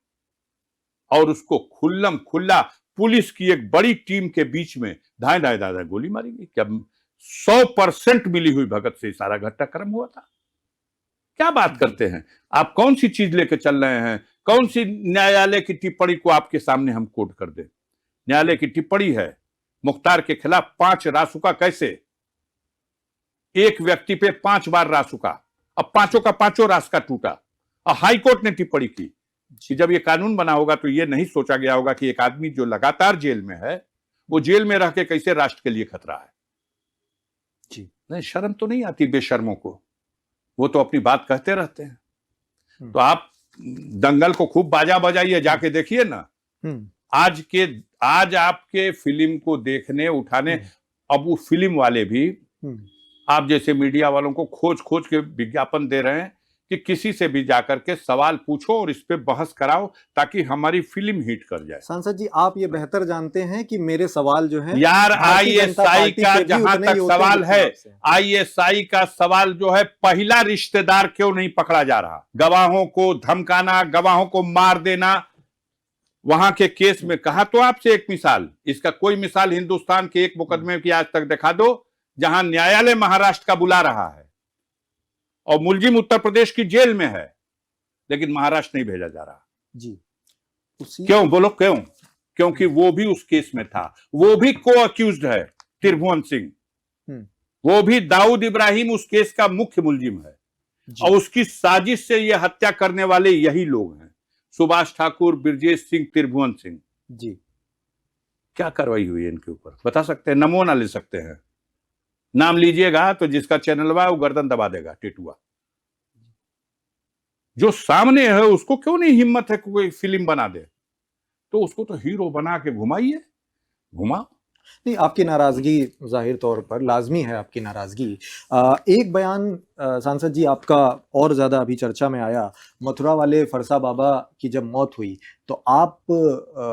और उसको खुल्लम खुल्ला पुलिस की एक बड़ी टीम के बीच में धाए धाए धाए गोली मारी गई। क्या 100% मिली हुई भगत से सारा घटनाक्रम हुआ था? क्या बात करते हैं आप? कौन सी चीज लेके चल रहे हैं? कौन सी न्यायालय की टिप्पणी को आपके सामने हम कोट कर दें? न्यायालय की टिप्पणी है मुख्तार के खिलाफ 5 रासुका। कैसे एक व्यक्ति पे 5 बार रासुका, अब पांचों का पांचों रास्ता टूटा। और हाईकोर्ट ने टिप्पणी की कि जब ये कानून बना होगा तो ये नहीं सोचा गया होगा कि एक आदमी जो लगातार जेल में है वो जेल में रह के कैसे राष्ट्र के लिए खतरा है। जी। नहीं, शर्म तो नहीं आती बेशर्मों को? वो तो अपनी बात कहते रहते हैं। तो आप दंगल को खूब बाजा बजाइए, जाके देखिए ना। आज आपके फिल्म को देखने उठाने, अब वो फिल्म वाले भी आप जैसे मीडिया वालों को खोज खोज के विज्ञापन दे रहे हैं कि किसी से भी जाकर के सवाल पूछो और इस पे बहस कराओ ताकि हमारी फिल्म हिट कर जाए। सांसद जी, आप ये बेहतर जानते हैं कि मेरे सवाल जो हैं यार, आईएसआई का जहां तक सवाल है, आईएसआई का सवाल जो है, पहला रिश्तेदार क्यों नहीं पकड़ा जा रहा? गवाहों को धमकाना, गवाहों को मार देना वहां के केस में। कहा तो आपसे एक मिसाल, इसका कोई मिसाल हिंदुस्तान के एक मुकदमे की आज तक दिखा दो जहां न्यायालय महाराष्ट्र का बुला रहा है और मुलजिम उत्तर प्रदेश की जेल में है, लेकिन महाराष्ट्र नहीं भेजा जा रहा। जी। क्यों बोलो क्यों? क्योंकि वो भी उस केस में था, वो भी को अक्यूज्ड है त्रिभुवन सिंह, वो भी दाऊद इब्राहिम उस केस का मुख्य मुलजिम है और उसकी साजिश से ये हत्या करने वाले यही लोग हैं, सुभाष ठाकुर, ब्रजेश सिंह, त्रिभुवन सिंह। जी। क्या कार्रवाई हुई है इनके ऊपर? बता सकते हैं? नमूना ले सकते हैं? नाम लीजिएगा तो जिसका चैनल हुआ वो गर्दन दबा देगा टेटुआ। जो सामने है उसको क्यों नहीं हिम्मत है कोई फिल्म बना दे? तो उसको तो हीरो बना के घुमाइए, घुमाओ। नहीं, आपकी नाराजगी जाहिर तौर पर लाजमी है, आपकी नाराजगी। एक बयान सांसद जी आपका और ज्यादा अभी चर्चा में आया, मथुरा वाले फरसा बाबा की जब मौत हुई तो आप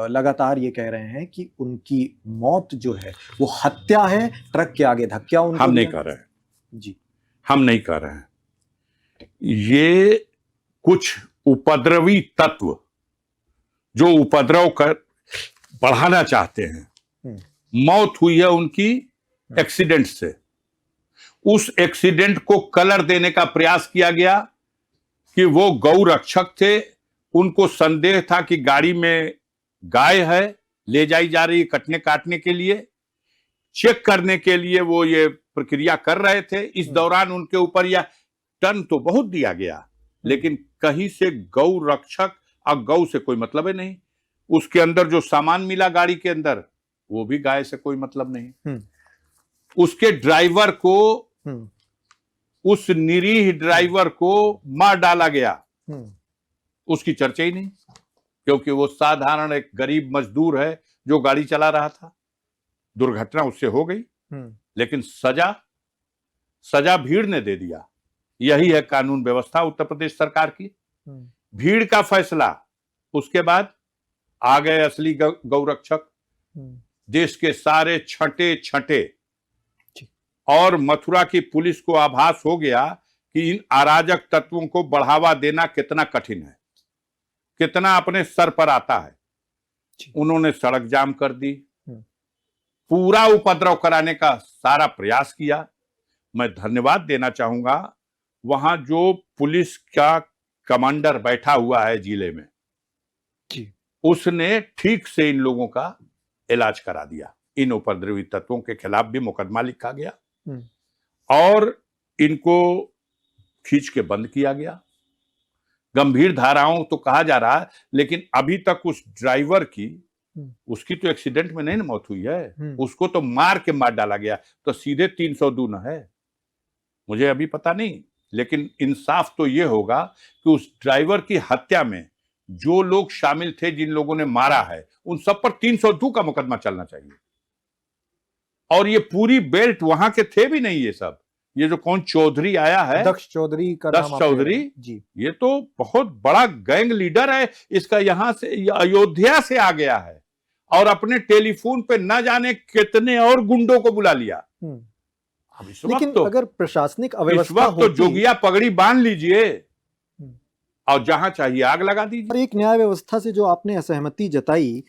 लगातार ये कह रहे हैं कि उनकी मौत जो है वो हत्या है, ट्रक के आगे धक्का उनको। हम नहीं कर रहे हैं जी, हम नहीं कर रहे हैं। ये कुछ उपद्रवी तत्व जो उपद्रव कर बढ़ाना चाहते हैं। मौत हुई है उनकी एक्सीडेंट से, उस एक्सीडेंट को कलर देने का प्रयास किया गया कि वो गौ रक्षक थे, उनको संदेह था कि गाड़ी में गाय है, ले जाई जा रही कटने काटने के लिए, चेक करने के लिए वो ये प्रक्रिया कर रहे थे। इस दौरान उनके ऊपर यह टर्न तो बहुत दिया गया, लेकिन कहीं से गौ रक्षक और गौ से कोई मतलब ही नहीं। उसके अंदर जो सामान मिला गाड़ी के अंदर वो भी गाय से कोई मतलब नहीं। उसके ड्राइवर को, उस निरीह ड्राइवर को मार डाला गया, उसकी चर्चा ही नहीं, क्योंकि वो साधारण एक गरीब मजदूर है जो गाड़ी चला रहा था। दुर्घटना उससे हो गई, लेकिन सजा भीड़ ने दे दिया। यही है कानून व्यवस्था उत्तर प्रदेश सरकार की। भीड़ का फैसला, उसके बाद आ गए असली गौ रक्षक, देश के सारे छठे और मथुरा की पुलिस को आभास हो गया कि इन अराजक तत्वों को बढ़ावा देना कितना कठिन है, कितना अपने सर पर आता है। उन्होंने सड़क जाम कर दी, पूरा उपद्रव कराने का सारा प्रयास किया। मैं धन्यवाद देना चाहूंगा वहां जो पुलिस का कमांडर बैठा हुआ है जिले में, उसने ठीक से इन लोगों का इलाज करा दिया। इन उपद्रवी तत्वों के खिलाफ भी मुकदमा लिखा गया और इनको खींच के बंद किया गया। गंभीर धाराओं तो कहा जा रहा है, लेकिन अभी तक उस ड्राइवर की, उसकी तो एक्सीडेंट में नहीं ना मौत हुई है, उसको तो मार के मार डाला गया, तो सीधे 302 न है। मुझे अभी पता नहीं, लेकिन इंसाफ तो यह होगा कि उस ड्राइवर की हत्या में जो लोग शामिल थे, जिन लोगों ने मारा है, उन सब पर 302 का मुकदमा चलना चाहिए। और ये पूरी बेल्ट वहां के थे भी नहीं, ये सब ये जो कौन चौधरी आया है, दक्ष चौधरी का दक्ष नाम आपने- चौधरी, जी, ये तो बहुत बड़ा गैंग लीडर है। इसका यहां से अयोध्या से आ गया है और अपने टेलीफोन पे न जाने कितने और गुंडों को बुला लिया। अब इस लेकिन वक्त तो अगर प्रशासनिक इस अव्यवस्था वक्त तो होती जोगिया पगड़ी बांध लीजिए और जहां चाहिए आग लगा और दीजिए। एक न्याय व्यवस्था से जो आपने असहमति जताई,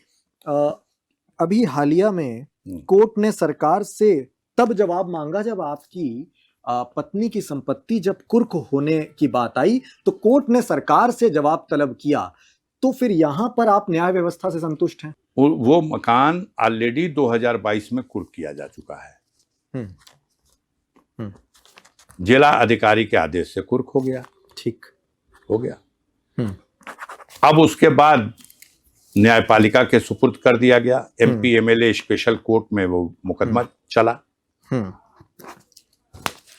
अभी हालिया में कोर्ट ने सरकार से तब जवाब मांगा जब आपकी पत्नी की संपत्ति जब कुर्क होने की बात आई, तो कोर्ट ने सरकार से जवाब तलब किया। तो फिर यहां पर आप न्याय व्यवस्था से संतुष्ट हैं? वो मकान ऑलरेडी 2022 में कुर्क किया जा चुका है। जिला अधिकारी के आदेश से कुर्क हो गया, ठीक हो गया। अब उसके बाद न्यायपालिका के सुपुर्द कर दिया गया। एमपी एमएलए स्पेशल कोर्ट में वो मुकदमा चला।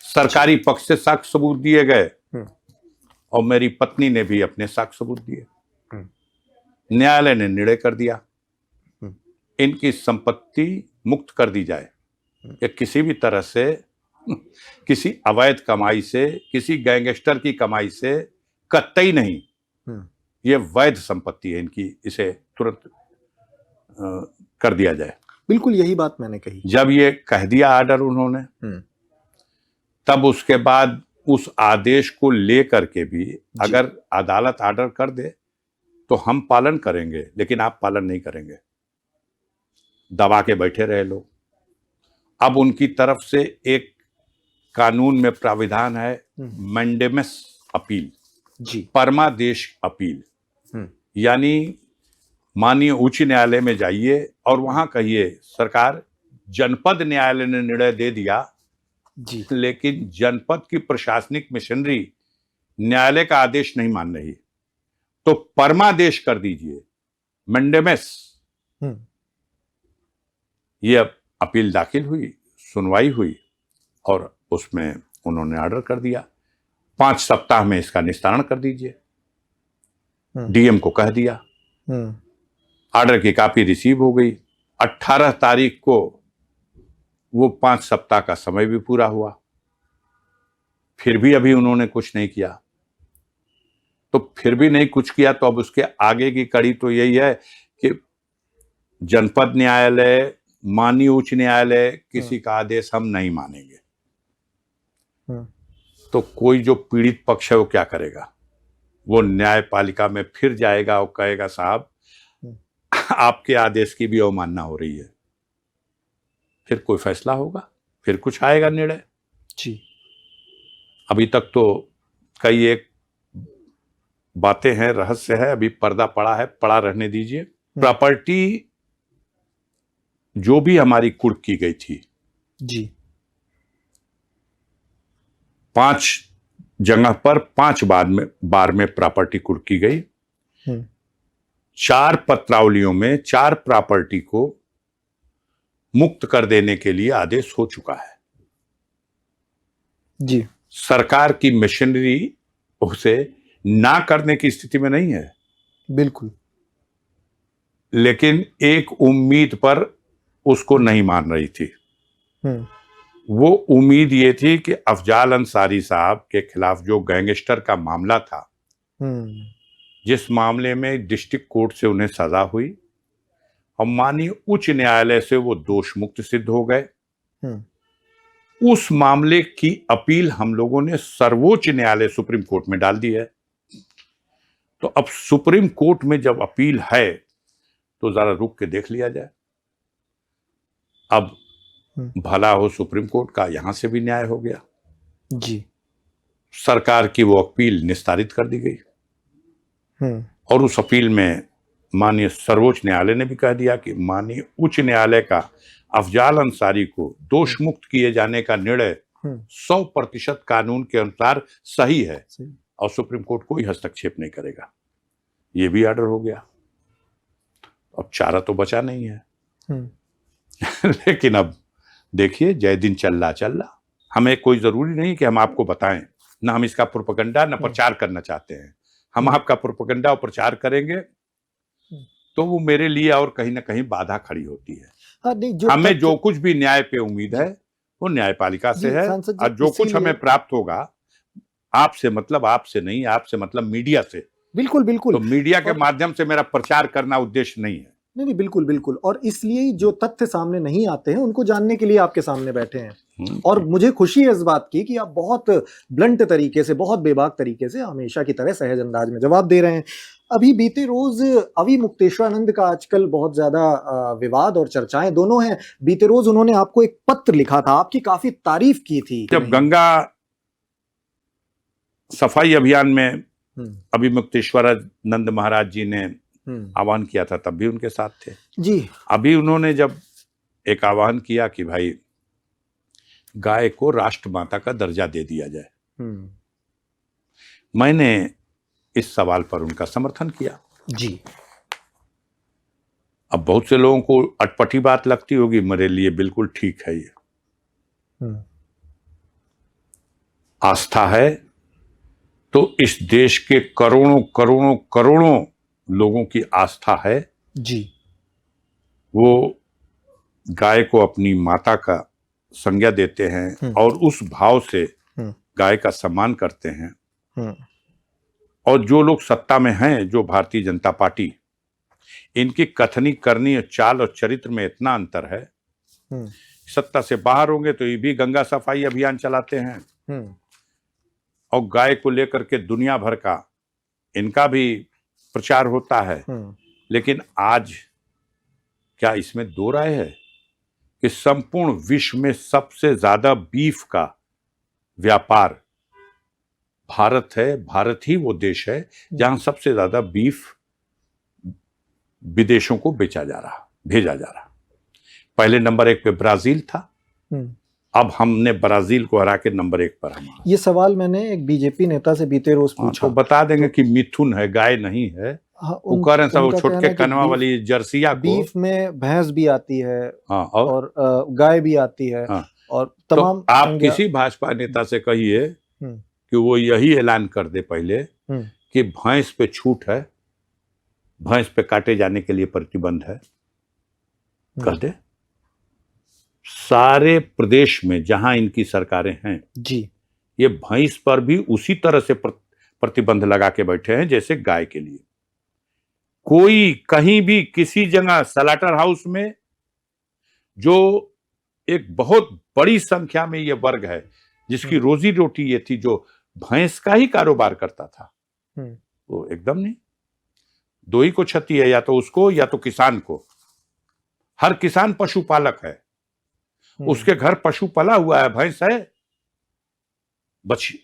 सरकारी पक्ष से साक्ष्य सबूत दिए गए और मेरी पत्नी ने भी अपने साक्ष्य सबूत दिए। न्यायालय ने निर्णय कर दिया इनकी संपत्ति मुक्त कर दी जाए। या किसी भी तरह से किसी अवैध कमाई से, किसी गैंगस्टर की कमाई से कतई नहीं, ये वैध संपत्ति है इनकी, इसे तुरंत कर दिया जाए। बिल्कुल यही बात मैंने कही। जब ये कह दिया ऑर्डर उन्होंने, तब उसके बाद उस आदेश को लेकर के भी अगर अदालत ऑर्डर कर दे तो हम पालन करेंगे, लेकिन आप पालन नहीं करेंगे, दबा के बैठे रहे लोग। अब उनकी तरफ से एक कानून में प्राविधान है मैंडेमस अपील, परमादेश अपील, यानी माननीय उच्च न्यायालय में जाइए और वहां कहिए सरकार जनपद न्यायालय ने निर्णय दे दिया जी, लेकिन जनपद की प्रशासनिक मशीनरी न्यायालय का आदेश नहीं मान रही, तो परमादेश कर दीजिए, मैंडेमस। ये अपील दाखिल हुई, सुनवाई हुई और उसमें उन्होंने ऑर्डर कर दिया 5 सप्ताह में इसका निस्तारण कर दीजिए। डीएम को कह दिया, ऑर्डर की कॉपी रिसीव हो गई। 18 तारीख को वो 5 सप्ताह का समय भी पूरा हुआ, फिर भी अभी उन्होंने कुछ नहीं किया। तो फिर भी नहीं कुछ किया तो अब उसके आगे की कड़ी तो यही है कि जनपद न्यायालय, माननीय उच्च न्यायालय, किसी का आदेश हम नहीं मानेंगे। तो कोई जो पीड़ित पक्ष है वो क्या करेगा? वो न्यायपालिका में फिर जाएगा और कहेगा साहब आपके आदेश की भी अवमानना हो रही है। फिर कोई फैसला होगा, फिर कुछ आएगा निर्णय। जी, अभी तक तो कई एक बातें हैं, रहस्य है, अभी पर्दा पड़ा है, पड़ा रहने दीजिए। प्रॉपर्टी जो भी हमारी कुर्क की गई थी जी, 5 जगह पर 5 बार में प्रॉपर्टी कुर्क की गई। 4 पत्रावलियों में 4 प्रॉपर्टी को मुक्त कर देने के लिए आदेश हो चुका है। जी, सरकार की मशीनरी उसे ना करने की स्थिति में नहीं है, बिल्कुल, लेकिन एक उम्मीद पर उसको नहीं मान रही थी। वो उम्मीद ये थी कि अफजाल अंसारी साहब के खिलाफ जो गैंगस्टर का मामला था, जिस मामले में डिस्ट्रिक्ट कोर्ट से उन्हें सजा हुई और माननीय उच्च न्यायालय से वो दोष मुक्त सिद्ध हो गए, उस मामले की अपील हम लोगों ने सर्वोच्च न्यायालय सुप्रीम कोर्ट में डाल दी है। तो अब सुप्रीम कोर्ट में जब अपील है तो जरा रुक के देख लिया जाए। अब भला हो सुप्रीम कोर्ट का, यहां से भी न्याय हो गया जी, सरकार की वो अपील निस्तारित कर दी गई और उस अपील में माननीय सर्वोच्च न्यायालय ने भी कह दिया कि माननीय उच्च न्यायालय का अफजाल अंसारी को दोष मुक्त किए जाने का निर्णय 100% कानून के अनुसार सही है और सुप्रीम कोर्ट कोई हस्तक्षेप नहीं करेगा। ये भी ऑर्डर हो गया। अब चारा तो बचा नहीं है लेकिन अब देखिए जय दिन चल रहा। हमें कोई जरूरी नहीं कि हम आपको बताएं, ना हम इसका प्रोपेगेंडा ना प्रचार करना चाहते हैं। हम आपका प्रोपेगेंडा और प्रचार करेंगे तो वो मेरे लिए और कहीं ना कहीं बाधा खड़ी होती है। नहीं, हमें जो कुछ भी न्याय पे उम्मीद है वो न्यायपालिका से जी, है। सांसद जी, और जो कुछ इसीलिए- हमें प्राप्त होगा आपसे मतलब आपसे नहीं, आपसे मतलब मीडिया से। बिल्कुल बिल्कुल। तो मीडिया के और- माध्यम से मेरा प्रचार करना उद्देश्य नहीं है। नहीं नहीं, बिल्कुल बिल्कुल। और इसलिए ही जो तथ्य सामने नहीं आते हैं उनको जानने के लिए आपके सामने बैठे हैं। और मुझे खुशी है इस बात की कि आप बहुत ब्लंट तरीके से, बहुत बेबाक तरीके से, हमेशा की तरह सहज अंदाज में जवाब दे रहे हैं। अभी बीते रोज अवी मुक्तेश्वरानंद का आजकल बहुत ज्यादा विवाद और चर्चाएं दोनों हैं। बीते रोज उन्होंने आपको एक पत्र लिखा था, आपकी काफी तारीफ की थी। जब गंगा सफाई अभियान में अभी मुक्तेश्वरानंद महाराज जी ने आह्वान किया था तब भी उनके साथ थे जी। अभी उन्होंने जब एक आह्वान किया कि भाई गाय को राष्ट्रमाता का दर्जा दे दिया जाए, मैंने इस सवाल पर उनका समर्थन किया। जी। अब बहुत से लोगों को अटपटी बात लगती होगी, मेरे लिए बिल्कुल ठीक है। ये आस्था है तो इस देश के करोड़ों करोड़ों करोड़ों लोगों की आस्था है जी। वो गाय को अपनी माता का संज्ञा देते हैं और उस भाव से गाय का सम्मान करते हैं। और जो लोग सत्ता में हैं, जो भारतीय जनता पार्टी, इनकी कथनी करनी और चाल और चरित्र में इतना अंतर है। सत्ता से बाहर होंगे तो ये भी गंगा सफाई अभियान चलाते हैं और गाय को लेकर के दुनिया भर का इनका भी प्रचार होता है। लेकिन आज क्या इसमें दो राय है कि संपूर्ण विश्व में सबसे ज्यादा बीफ का व्यापार भारत है। भारत ही वो देश है जहां सबसे ज्यादा बीफ विदेशों को भेजा जा रहा। पहले नंबर 1 पे ब्राजील था, अब हमने ब्राजील को हरा के नंबर 1 पर हम। ये सवाल मैंने एक बीजेपी नेता से बीते रोज पूछा। तो बता देंगे कि मिथुन है, गाय नहीं है। वो कह रहे हैं सब छोटके कनवा वाली जर्सिया को। बीफ में भैंस भी आती है। हाँ, और गाय भी आती है। हाँ, और तमाम तो आप किसी भाजपा नेता से कहिए कि वो यही ऐलान कर दे पहले कि भैंस पे छूट है, भैंस पे काटे जाने के लिए प्रतिबंध है, कर दे। सारे प्रदेश में जहां इनकी सरकारें हैं जी, ये भैंस पर भी उसी तरह से प्रतिबंध लगा के बैठे हैं जैसे गाय के लिए। कोई कहीं भी किसी जगह स्लॉटर हाउस में, जो एक बहुत बड़ी संख्या में ये वर्ग है जिसकी रोजी रोटी ये थी, जो भैंस का ही कारोबार करता था, वो एकदम नहीं। दो ही को क्षति है, या तो उसको या तो किसान को। हर किसान पशुपालक है, उसके घर पशु पला हुआ है, भैंस है, बच्ची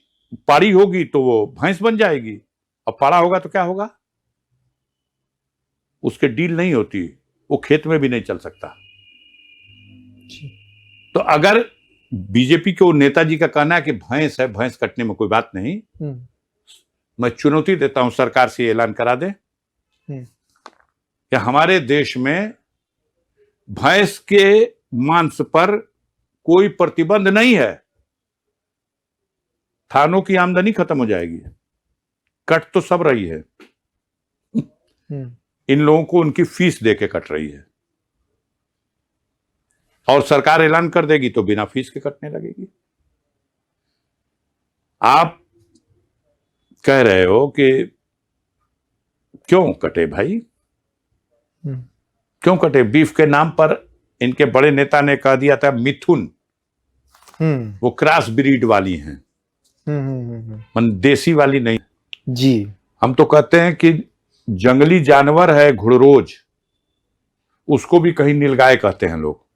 पारी होगी तो वो भैंस बन जाएगी, और पाड़ा होगा तो क्या होगा, उसके डील नहीं होती, वो खेत में भी नहीं चल सकता। तो अगर बीजेपी के नेताजी का कहना है कि भैंस है, भैंस कटने में कोई बात नहीं, मैं चुनौती देता हूं सरकार से ऐलान करा दे कि हमारे देश में भैंस के मांस पर कोई प्रतिबंध नहीं है, थानों की आमदनी खत्म हो जाएगी। कट तो सब रही है, इन लोगों को उनकी फीस देके कट रही है, और सरकार ऐलान कर देगी तो बिना फीस के कटने लगेगी। आप कह रहे हो कि क्यों कटे भाई, क्यों कटे? बीफ के नाम पर इनके बड़े नेता ने कह दिया था मिथुन, वो क्रॉस ब्रीड वाली हैं, मन देसी वाली नहीं। जी, हम तो कहते हैं कि जंगली जानवर है घुड़रोज, उसको भी कहीं नीलगाय कहते हैं लोग।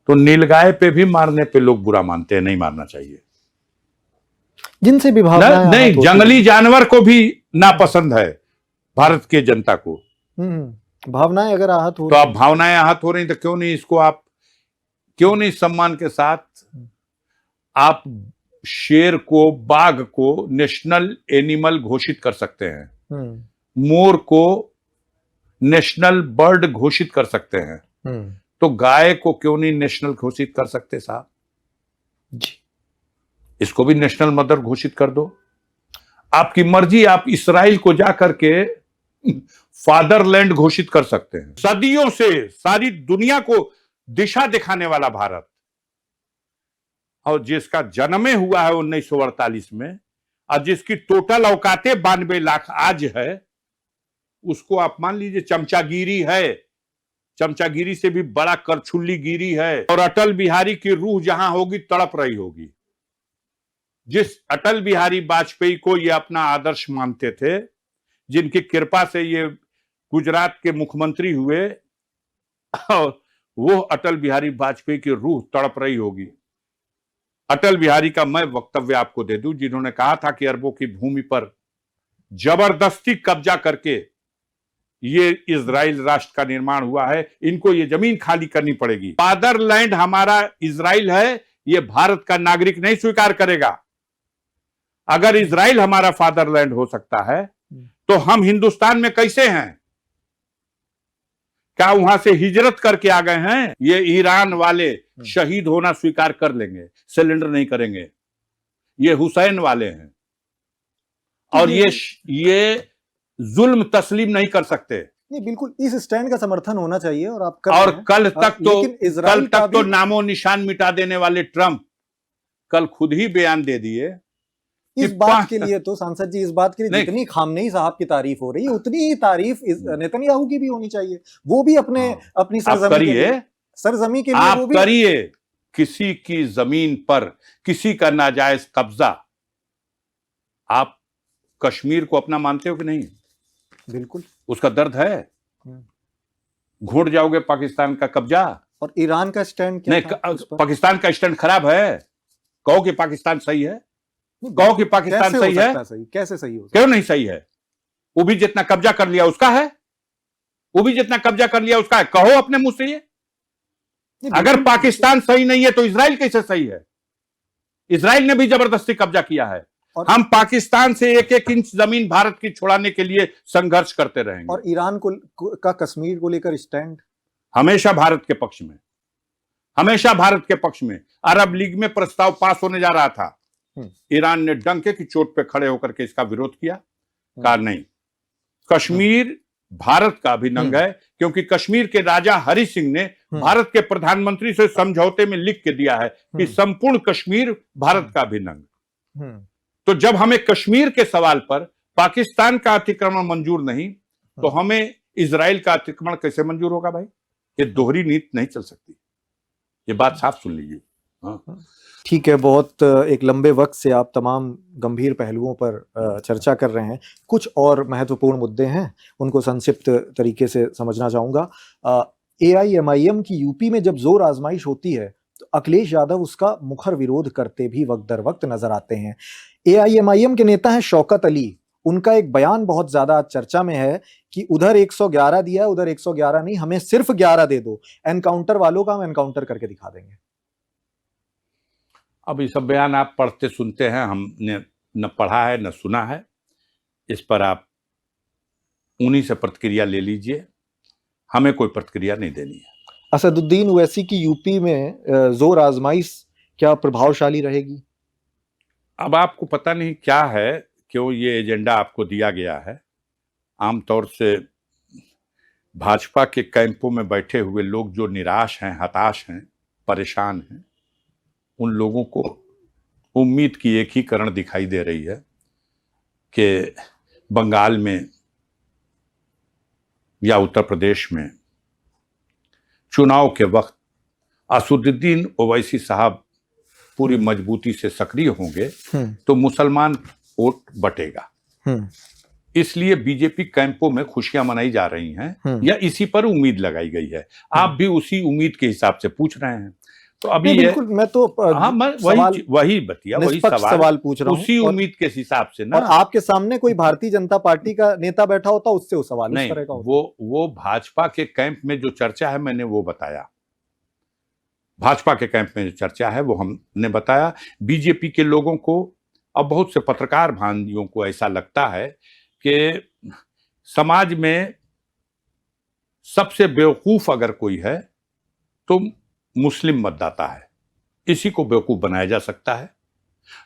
तो नीलगाय पे भी मारने पे लोग बुरा मानते हैं, नहीं मारना चाहिए। जिनसे भी भावना नहीं, जंगली जानवर को भी नापसंद है भारत के जनता को। भावनाएं अगर आहत हो, तो आप भावनाएं आहत हो रही तो क्यों नहीं इसको आप, क्यों नहीं सम्मान के साथ आप शेर को, बाघ को नेशनल एनिमल घोषित कर सकते हैं, मोर को नेशनल बर्ड घोषित कर सकते हैं, तो गाय को क्यों नहीं नेशनल घोषित कर सकते साहब जी? इसको भी नेशनल मदर घोषित कर दो। आपकी मर्जी, आप इस्राइल को जाकर के फादरलैंड घोषित कर सकते हैं। सदियों से सारी दुनिया को दिशा दिखाने वाला भारत, और जिसका जन्मे हुआ है 1948 में और जिसकी टोटल औकाते 92 लाख आज है, उसको आप मान लीजिए चमचागिरी है, चमचागिरी से भी बड़ा करछुल्लीगिरी है। और अटल बिहारी की रूह जहां होगी तड़प रही होगी। जिस अटल बिहारी वाजपेयी को ये अपना आदर्श मानते थे, जिनकी कृपा से ये गुजरात के मुख्यमंत्री हुए, और वो अटल बिहारी वाजपेयी की रूह तड़प रही होगी। अटल बिहारी का मैं वक्तव्य आपको दे दूं, जिन्होंने कहा था कि अरबों की भूमि पर जबरदस्ती कब्जा करके ये इजराइल राष्ट्र का निर्माण हुआ है, इनको ये जमीन खाली करनी पड़ेगी। फादरलैंड हमारा इजराइल है, ये भारत का नागरिक नहीं स्वीकार करेगा। अगर इजराइल हमारा फादरलैंड हो सकता है तो हम हिंदुस्तान में कैसे हैं? क्या वहां से हिजरत करके आ गए हैं? ये ईरान वाले शहीद होना स्वीकार कर लेंगे, सिलेंडर नहीं करेंगे। ये हुसैन वाले हैं और ये जुल्म तस्लीम नहीं कर सकते। नहीं, बिल्कुल इस स्टैंड का समर्थन होना चाहिए और आप कर और रहे हैं। कल तक तो भी नामो निशान मिटा देने वाले ट्रंप कल खुद ही बयान दे दिए इस बात के लिए, तो सांसद जी इस बात के लिए जितनी खामनेई साहब की तारीफ हो रही है उतनी ही तारीफ नेतन्याहू की भी होनी चाहिए। वो भी अपनी सरजमी के लिए आप करिए। किसी की जमीन पर किसी का नाजायज कब्जा, आप कश्मीर को अपना मानते हो कि नहीं? बिल्कुल उसका दर्द है। घुट जाओगे पाकिस्तान का कब्जा। और ईरान का स्टैंड क्या नहीं, पाकिस्तान का स्टैंड खराब है। कहो कि पाकिस्तान सही है, कहो कि पाकिस्तान सही है। सही कैसे सही हो? क्यों नहीं सही है? वो भी जितना कब्जा कर लिया उसका है, वो भी जितना कब्जा कर लिया उसका है। कहो अपने मुंह से ये। अगर पाकिस्तान सही नहीं है तो इजराइल कैसे सही है? इजराइल ने भी जबरदस्ती कब्जा किया है। हम पाकिस्तान से एक एक इंच जमीन भारत की छुड़ाने के लिए संघर्ष करते रहेंगे। और ईरान का कश्मीर को लेकर स्टैंड हमेशा भारत के पक्ष में, हमेशा भारत के पक्ष में। अरब लीग में प्रस्ताव पास होने जा रहा था, ईरान ने डंके की चोट पे खड़े होकर के इसका विरोध किया। कहा नहीं, कश्मीर भारत का अभिनंग है, क्योंकि कश्मीर के राजा हरि सिंह ने भारत के प्रधानमंत्री से समझौते में लिख के दिया है कि संपूर्ण कश्मीर भारत का अभिनंग। तो जब हमें कश्मीर के सवाल पर पाकिस्तान का अतिक्रमण मंजूर नहीं, तो हमें इजराइल का अतिक्रमण कैसे मंजूर होगा भाई? ये दोहरी नीति नहीं चल सकती। ये बात साफ सुन लीजिए। ठीक है, बहुत एक लंबे वक्त से आप तमाम गंभीर पहलुओं पर चर्चा कर रहे हैं। कुछ और महत्वपूर्ण मुद्दे हैं, उनको संक्षिप्त तरीके से समझना चाहूँगा। AIMIM की यूपी में जब जोर आजमाइश होती है तो अखिलेश यादव उसका मुखर विरोध करते भी वक्त दर वक्त नजर आते हैं। AIMIM के नेता हैं शौकत अली। उनका एक बयान बहुत ज्यादा चर्चा में है कि उधर 111 दिया, उधर 111 नहीं, हमें सिर्फ 11 दे दो, एनकाउंटर वालों का हम एनकाउंटर करके दिखा देंगे। अब ये सब बयान आप पढ़ते सुनते हैं, हमने न पढ़ा है न सुना है। इस पर आप उन्हीं से प्रतिक्रिया ले लीजिए, हमें कोई प्रतिक्रिया नहीं देनी है। असदुद्दीन ओवैसी की यूपी में जोर आजमाइश क्या प्रभावशाली रहेगी? अब आपको पता नहीं क्या है, क्यों ये एजेंडा आपको दिया गया है। आमतौर से भाजपा के कैंपों में बैठे हुए लोग जो निराश हैं, हताश हैं, परेशान हैं, उन लोगों को उम्मीद की एक ही किरण दिखाई दे रही है कि बंगाल में या उत्तर प्रदेश में चुनाव के वक्त असदुद्दीन ओवैसी साहब पूरी मजबूती से सक्रिय होंगे तो मुसलमान वोट बटेगा। इसलिए बीजेपी कैंपों में खुशियां मनाई जा रही हैं या इसी पर उम्मीद लगाई गई है। आप भी उसी उम्मीद के हिसाब से पूछ रहे हैं। तो अभी ये बिल्कुल, मैं तो वही सवाल पूछ रहा हूं, उसी उम्मीद के हिसाब से ना। और आपके सामने कोई भारतीय जनता पार्टी का नेता बैठा होता उससे वो सवाल नहीं, वो भाजपा के कैंप में जो चर्चा है मैंने वो बताया। भाजपा के कैंप में जो चर्चा है वो हमने बताया। बीजेपी के लोगों को और बहुत से पत्रकार भाइयों को ऐसा लगता है कि समाज में सबसे बेवकूफ अगर कोई है तो मुस्लिम मतदाता है, इसी को बेवकूफ बनाया जा सकता है।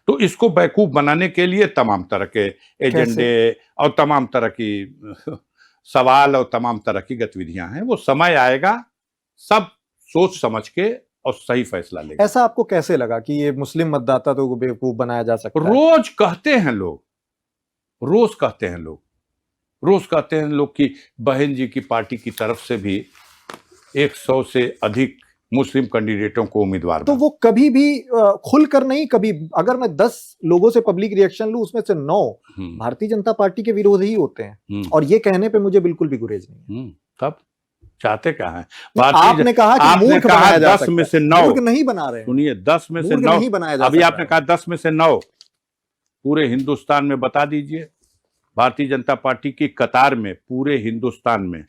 तो इसको बेवकूफ बनाने के लिए तमाम तरह के एजेंडे और तमाम तरह की सवाल और तमाम तरह की गतिविधियां हैं। वो समय आएगा, सब सोच समझ के और सही फैसला लेगा। ऐसा आपको कैसे लगा कि ये मुस्लिम मतदाता तो बेवकूफ बनाया जा सकता है? रोज कहते हैं लोग, रोज कहते हैं लोग, रोज कहते हैं लोग कि बहन जी की पार्टी की तरफ से भी 100 से अधिक मुस्लिम कैंडिडेटों को उम्मीदवार तो वो कभी भी खुलकर नहीं, कभी अगर मैं 10 लोगों से पब्लिक रिएक्शन लूं उसमें से 9 भारतीय जनता पार्टी के विरोधी ही होते हैं, और ये कहने पे मुझे बिल्कुल भी गुरेज नहीं है। तब चाहते क्या है? आपने कहा कि मूर्ख बनाया जा सकता है। 10 में से 9 मूर्ख नहीं बना रहे, सुनिए 10 में से 9 नहीं बनाया जा अभी सकता आपने कहा 10 में से 9 पूरे हिंदुस्तान में बता दीजिए, भारतीय जनता पार्टी की कतार में पूरे हिंदुस्तान में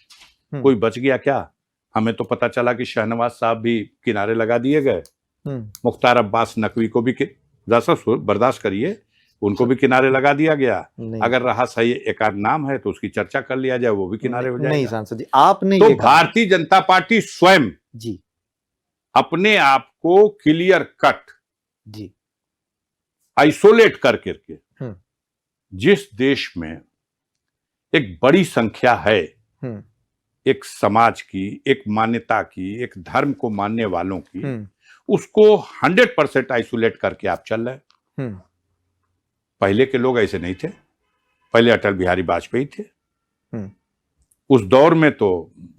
कोई बच गया क्या? हमें तो पता चला कि शहनवाज साहब भी किनारे लगा दिए गए, मुख्तार अब्बास नकवी को भी बर्दाश्त करिए, उनको भी किनारे लगा दिया गया। अगर रहा सही एक आध नाम है तो उसकी चर्चा कर लिया जाए, वो भी किनारे हो जाएगा। नहीं सांसद जी, आपने तो भारतीय जनता पार्टी स्वयं जी अपने आप को क्लियर कट जी आइसोलेट करके जिस देश में एक बड़ी संख्या है एक समाज की, एक मान्यता की, एक धर्म को मानने वालों की, उसको 100% आइसोलेट करके आप चल रहे। पहले के लोग ऐसे नहीं थे, पहले अटल बिहारी वाजपेयी थे, उस दौर में तो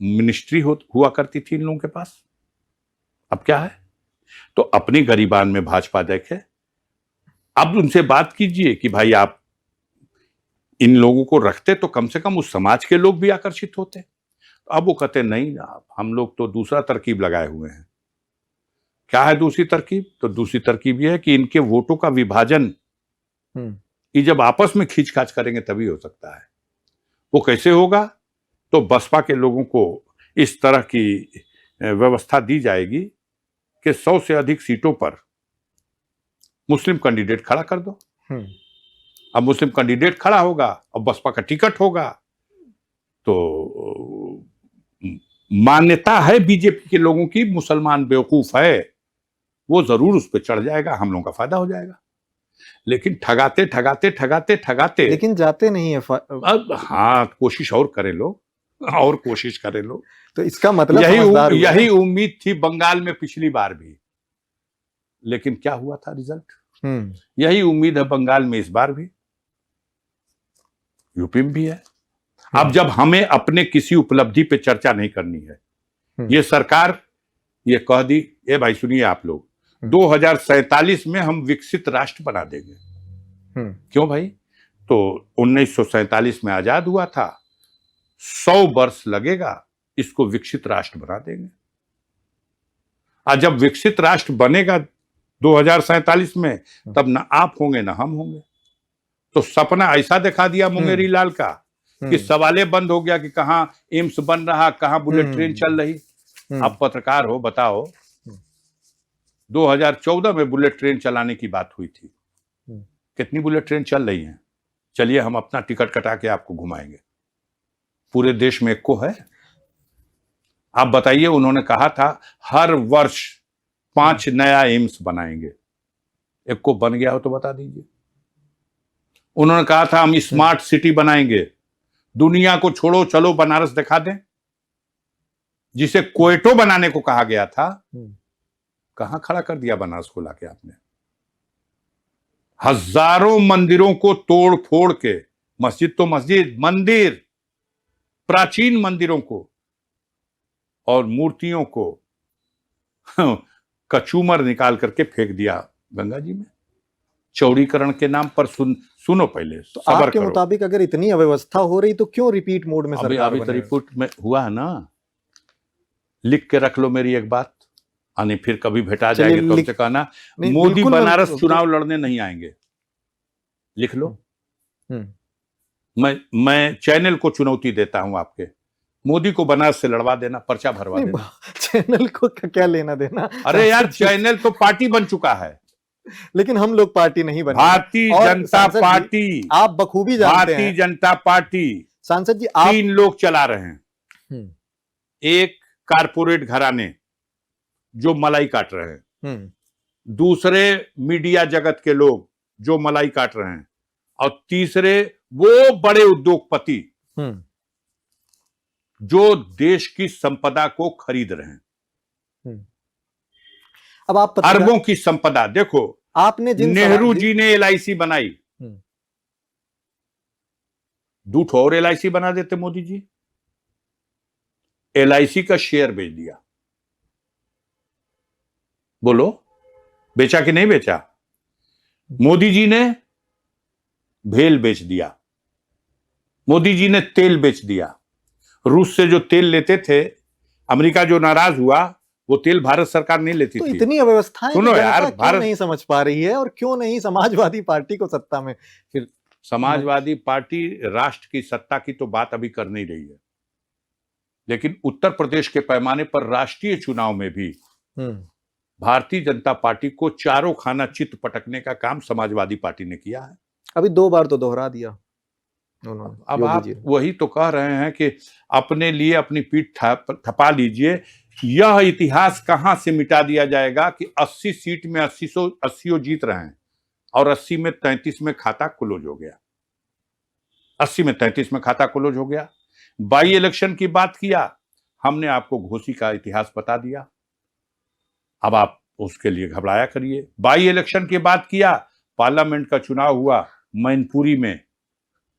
मिनिस्ट्री हुआ करती थी इन लोगों के पास। अब क्या है? तो अपनी गरीबान में भाजपा देखे, अब उनसे बात कीजिए कि भाई आप इन लोगों को रखते तो कम से कम उस समाज के लोग भी आकर्षित होते। अब वो कहते नहीं, हम लोग तो दूसरा तरकीब लगाए हुए हैं। क्या है दूसरी तरकीब? तो दूसरी तरकीब यह है कि इनके वोटों का विभाजन ये जब आपस में खींचखाच करेंगे तभी हो सकता है। वो कैसे होगा? तो बसपा के लोगों को इस तरह की व्यवस्था दी जाएगी कि 100 से अधिक सीटों पर मुस्लिम कैंडिडेट खड़ा कर दो। अब मुस्लिम कैंडिडेट खड़ा होगा और बसपा का टिकट होगा, तो मान्यता है बीजेपी के लोगों की मुसलमान बेवकूफ है, वो जरूर उस पर चढ़ जाएगा, हम लोगों का फायदा हो जाएगा। लेकिन ठगाते ठगाते ठगाते ठगाते लेकिन जाते नहीं है। अब हाँ, कोशिश और करें लोग, और कोशिश करें लोग। तो इसका मतलब यही उम्मीद थी बंगाल में पिछली बार भी, लेकिन क्या हुआ था रिजल्ट? यही उम्मीद है बंगाल में इस बार भी, यूपी में भी है। अब जब हमें अपने किसी उपलब्धि पे चर्चा नहीं करनी है, ये सरकार ये कह दी, ए भाई सुनिए आप लोग, 2047 में हम विकसित राष्ट्र बना देंगे। क्यों भाई? तो 1947 में आजाद हुआ था, 100 वर्ष लगेगा, इसको विकसित राष्ट्र बना देंगे। और जब विकसित राष्ट्र बनेगा 2047 में, तब ना आप होंगे ना हम होंगे। तो सपना ऐसा दिखा दिया मुंगेरी लाल का कि सवाले बंद हो गया कि कहां एम्स बन रहा, कहां बुलेट ट्रेन चल रही। अब पत्रकार हो, बताओ 2014 में बुलेट ट्रेन चलाने की बात हुई थी, कितनी बुलेट ट्रेन चल रही हैं? चलिए हम अपना टिकट कटा के आपको घुमाएंगे। पूरे देश में एक को है? आप बताइए। उन्होंने कहा था हर वर्ष 5 नया एम्स बनाएंगे, एक को बन गया हो तो बता दीजिए। उन्होंने कहा था हम स्मार्ट सिटी बनाएंगे, दुनिया को छोड़ो चलो बनारस दिखा दें, जिसे क्वेटो बनाने को कहा गया था, कहां खड़ा कर दिया बनारस को लाके आपने। हजारों मंदिरों को तोड़ फोड़ के, मस्जिद तो मस्जिद, मंदिर, प्राचीन मंदिरों को और मूर्तियों को कचूमर निकाल करके फेंक दिया गंगा जी में, चौड़ीकरण के नाम पर। सुनो पहले, तो आपके मुताबिक अगर इतनी अव्यवस्था हो रही तो क्यों रिपीट मोड में सरकार अभी तो रिपोर्ट में हुआ है ना, लिख के रख लो मेरी एक बात, आने फिर कभी भेटा जाएगी तो हमसे कहना मोदी बनारस चुनाव लड़ने नहीं आएंगे, लिख लो। मैं चैनल को चुनौती देता हूं आपके, मोदी को बनारस से लड़वा देना, पर्चा भरवा देना। चैनल को क्या लेना देना? अरे यार, चैनल तो पार्टी बन चुका है, लेकिन हम लोग पार्टी नहीं बने। भारतीय जनता पार्टी, आप बखूबी जानते हैं, भारतीय जनता पार्टी सांसद जी 3 लोग चला रहे हैं। एक कारपोरेट घराने जो मलाई काट रहे हैं, दूसरे मीडिया जगत के लोग जो मलाई काट रहे हैं, और तीसरे वो बड़े उद्योगपति जो देश की संपदा को खरीद रहे हैं। अब आप अरबों की संपदा देखो, आपने जिन नेहरू जी ने एलआईसी बनाई, 2 और एलआईसी बना देते मोदी जी। एलआईसी का शेयर बेच दिया, बोलो बेचा कि नहीं बेचा? मोदी जी ने भेल बेच दिया, मोदी जी ने तेल बेच दिया। रूस से जो तेल लेते थे, अमेरिका जो नाराज हुआ, वो तेल भारत सरकार नहीं लेती तो थी। इतनी अव्यवस्थाएं सुनो तो यार, जनता क्यों नहीं समझ पा रही है, और क्यों नहीं समाजवादी पार्टी को सत्ता में? फिर समाजवादी पार्टी राष्ट्र की सत्ता की तो बात अभी कर नहीं रही है, लेकिन उत्तर प्रदेश के पैमाने पर राष्ट्रीय चुनाव में भी भारतीय जनता पार्टी को चारों खाना चित्त पटकने का काम समाजवादी पार्टी ने किया है। अभी 2 बार तो दोहरा दिया उन्होंने। अब आप वही तो कह रहे हैं कि अपने लिए अपनी पीठ थपा लीजिए। यह इतिहास कहां से मिटा दिया जाएगा कि 80 सीट में 80 जीत रहे हैं और 80 में 33 में खाता क्लोज हो गया। 80 में 33 में खाता क्लोज हो गया। बाई इलेक्शन की बात किया, हमने आपको घोसी का इतिहास बता दिया, अब आप उसके लिए घबराया करिए। बाई इलेक्शन की बात किया, पार्लियामेंट का चुनाव हुआ, मैनपुरी में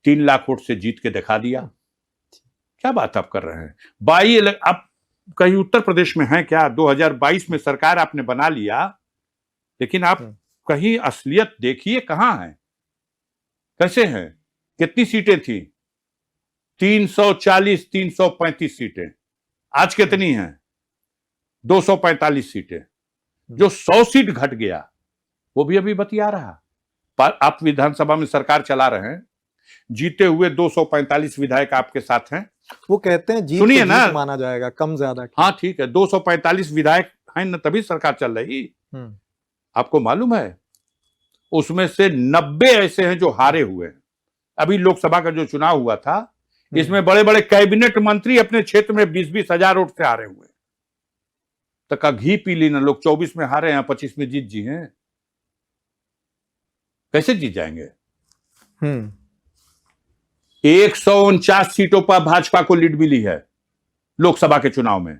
3 लाख वोट से जीत के दिखा दिया। क्या बात आप कर रहे हैं? आप कहीं उत्तर प्रदेश में हैं क्या? 2022 में सरकार आपने बना लिया, लेकिन आप कहीं असलियत देखिए कहां है, कैसे हैं? कितनी सीटें थी? 340 335 सीटें। आज कितनी हैं? 245 सीटें। जो 100 सीट घट गया, वो भी अभी बतिया रहा। पर आप विधानसभा में सरकार चला रहे हैं, जीते हुए 245 विधायक आपके साथ हैं। वो कहते हैं जीत सुनिए तो ना, जीत माना जाएगा, कम ज्यादा। हाँ ठीक है, 245 विधायक हैं ना, तभी सरकार चल रही। आपको मालूम है उसमें से 90 ऐसे हैं जो हारे हुए हैं। अभी लोकसभा का जो चुनाव हुआ था, इसमें बड़े बड़े कैबिनेट मंत्री अपने क्षेत्र में 20-20 हजार वोट से हारे हुए। तो का घी पी ली ना, लोग 24 में हारे हैं, 25 में जीत जी हैं। कैसे जीत जाएंगे? 149 सीटों पर भाजपा को लीड मिली है लोकसभा के चुनाव में।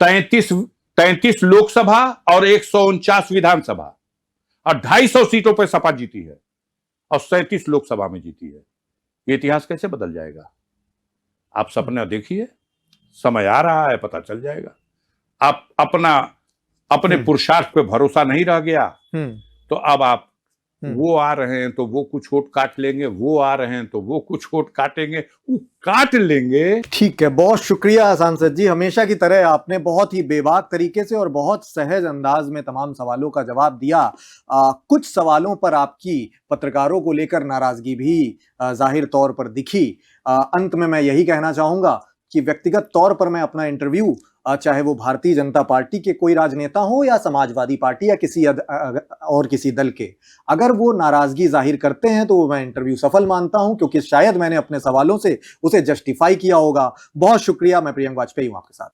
33 लोकसभा और 149 विधानसभा, और 250 सीटों पर सपा जीती है और 37 लोकसभा में जीती है। ये इतिहास कैसे बदल जाएगा? आप सपना देखिए, समय आ रहा है, पता चल जाएगा। आप अपने पुरुषार्थ पे भरोसा नहीं रह गया, तो अब आप वो आ रहे हैं तो वो कुछ वोट काट लेंगे, वो आ रहे हैं तो वो कुछ वोट काटेंगे, वो काट लेंगे। ठीक है, बहुत शुक्रिया सांसद जी। हमेशा की तरह आपने बहुत ही बेबाक तरीके से और बहुत सहज अंदाज में तमाम सवालों का जवाब दिया। कुछ सवालों पर आपकी पत्रकारों को लेकर नाराजगी भी जाहिर तौर पर दिखी। अंत में मैं यही कहना चाहूंगा कि व्यक्तिगत तौर पर मैं अपना इंटरव्यू, चाहे वो भारतीय जनता पार्टी के कोई राजनेता हो या समाजवादी पार्टी या किसी और किसी दल के, अगर वो नाराजगी जाहिर करते हैं तो मैं इंटरव्यू सफल मानता हूं, क्योंकि शायद मैंने अपने सवालों से उसे जस्टिफाई किया होगा। बहुत शुक्रिया। मैं प्रियंक वाजपेयी हूं आपके साथ।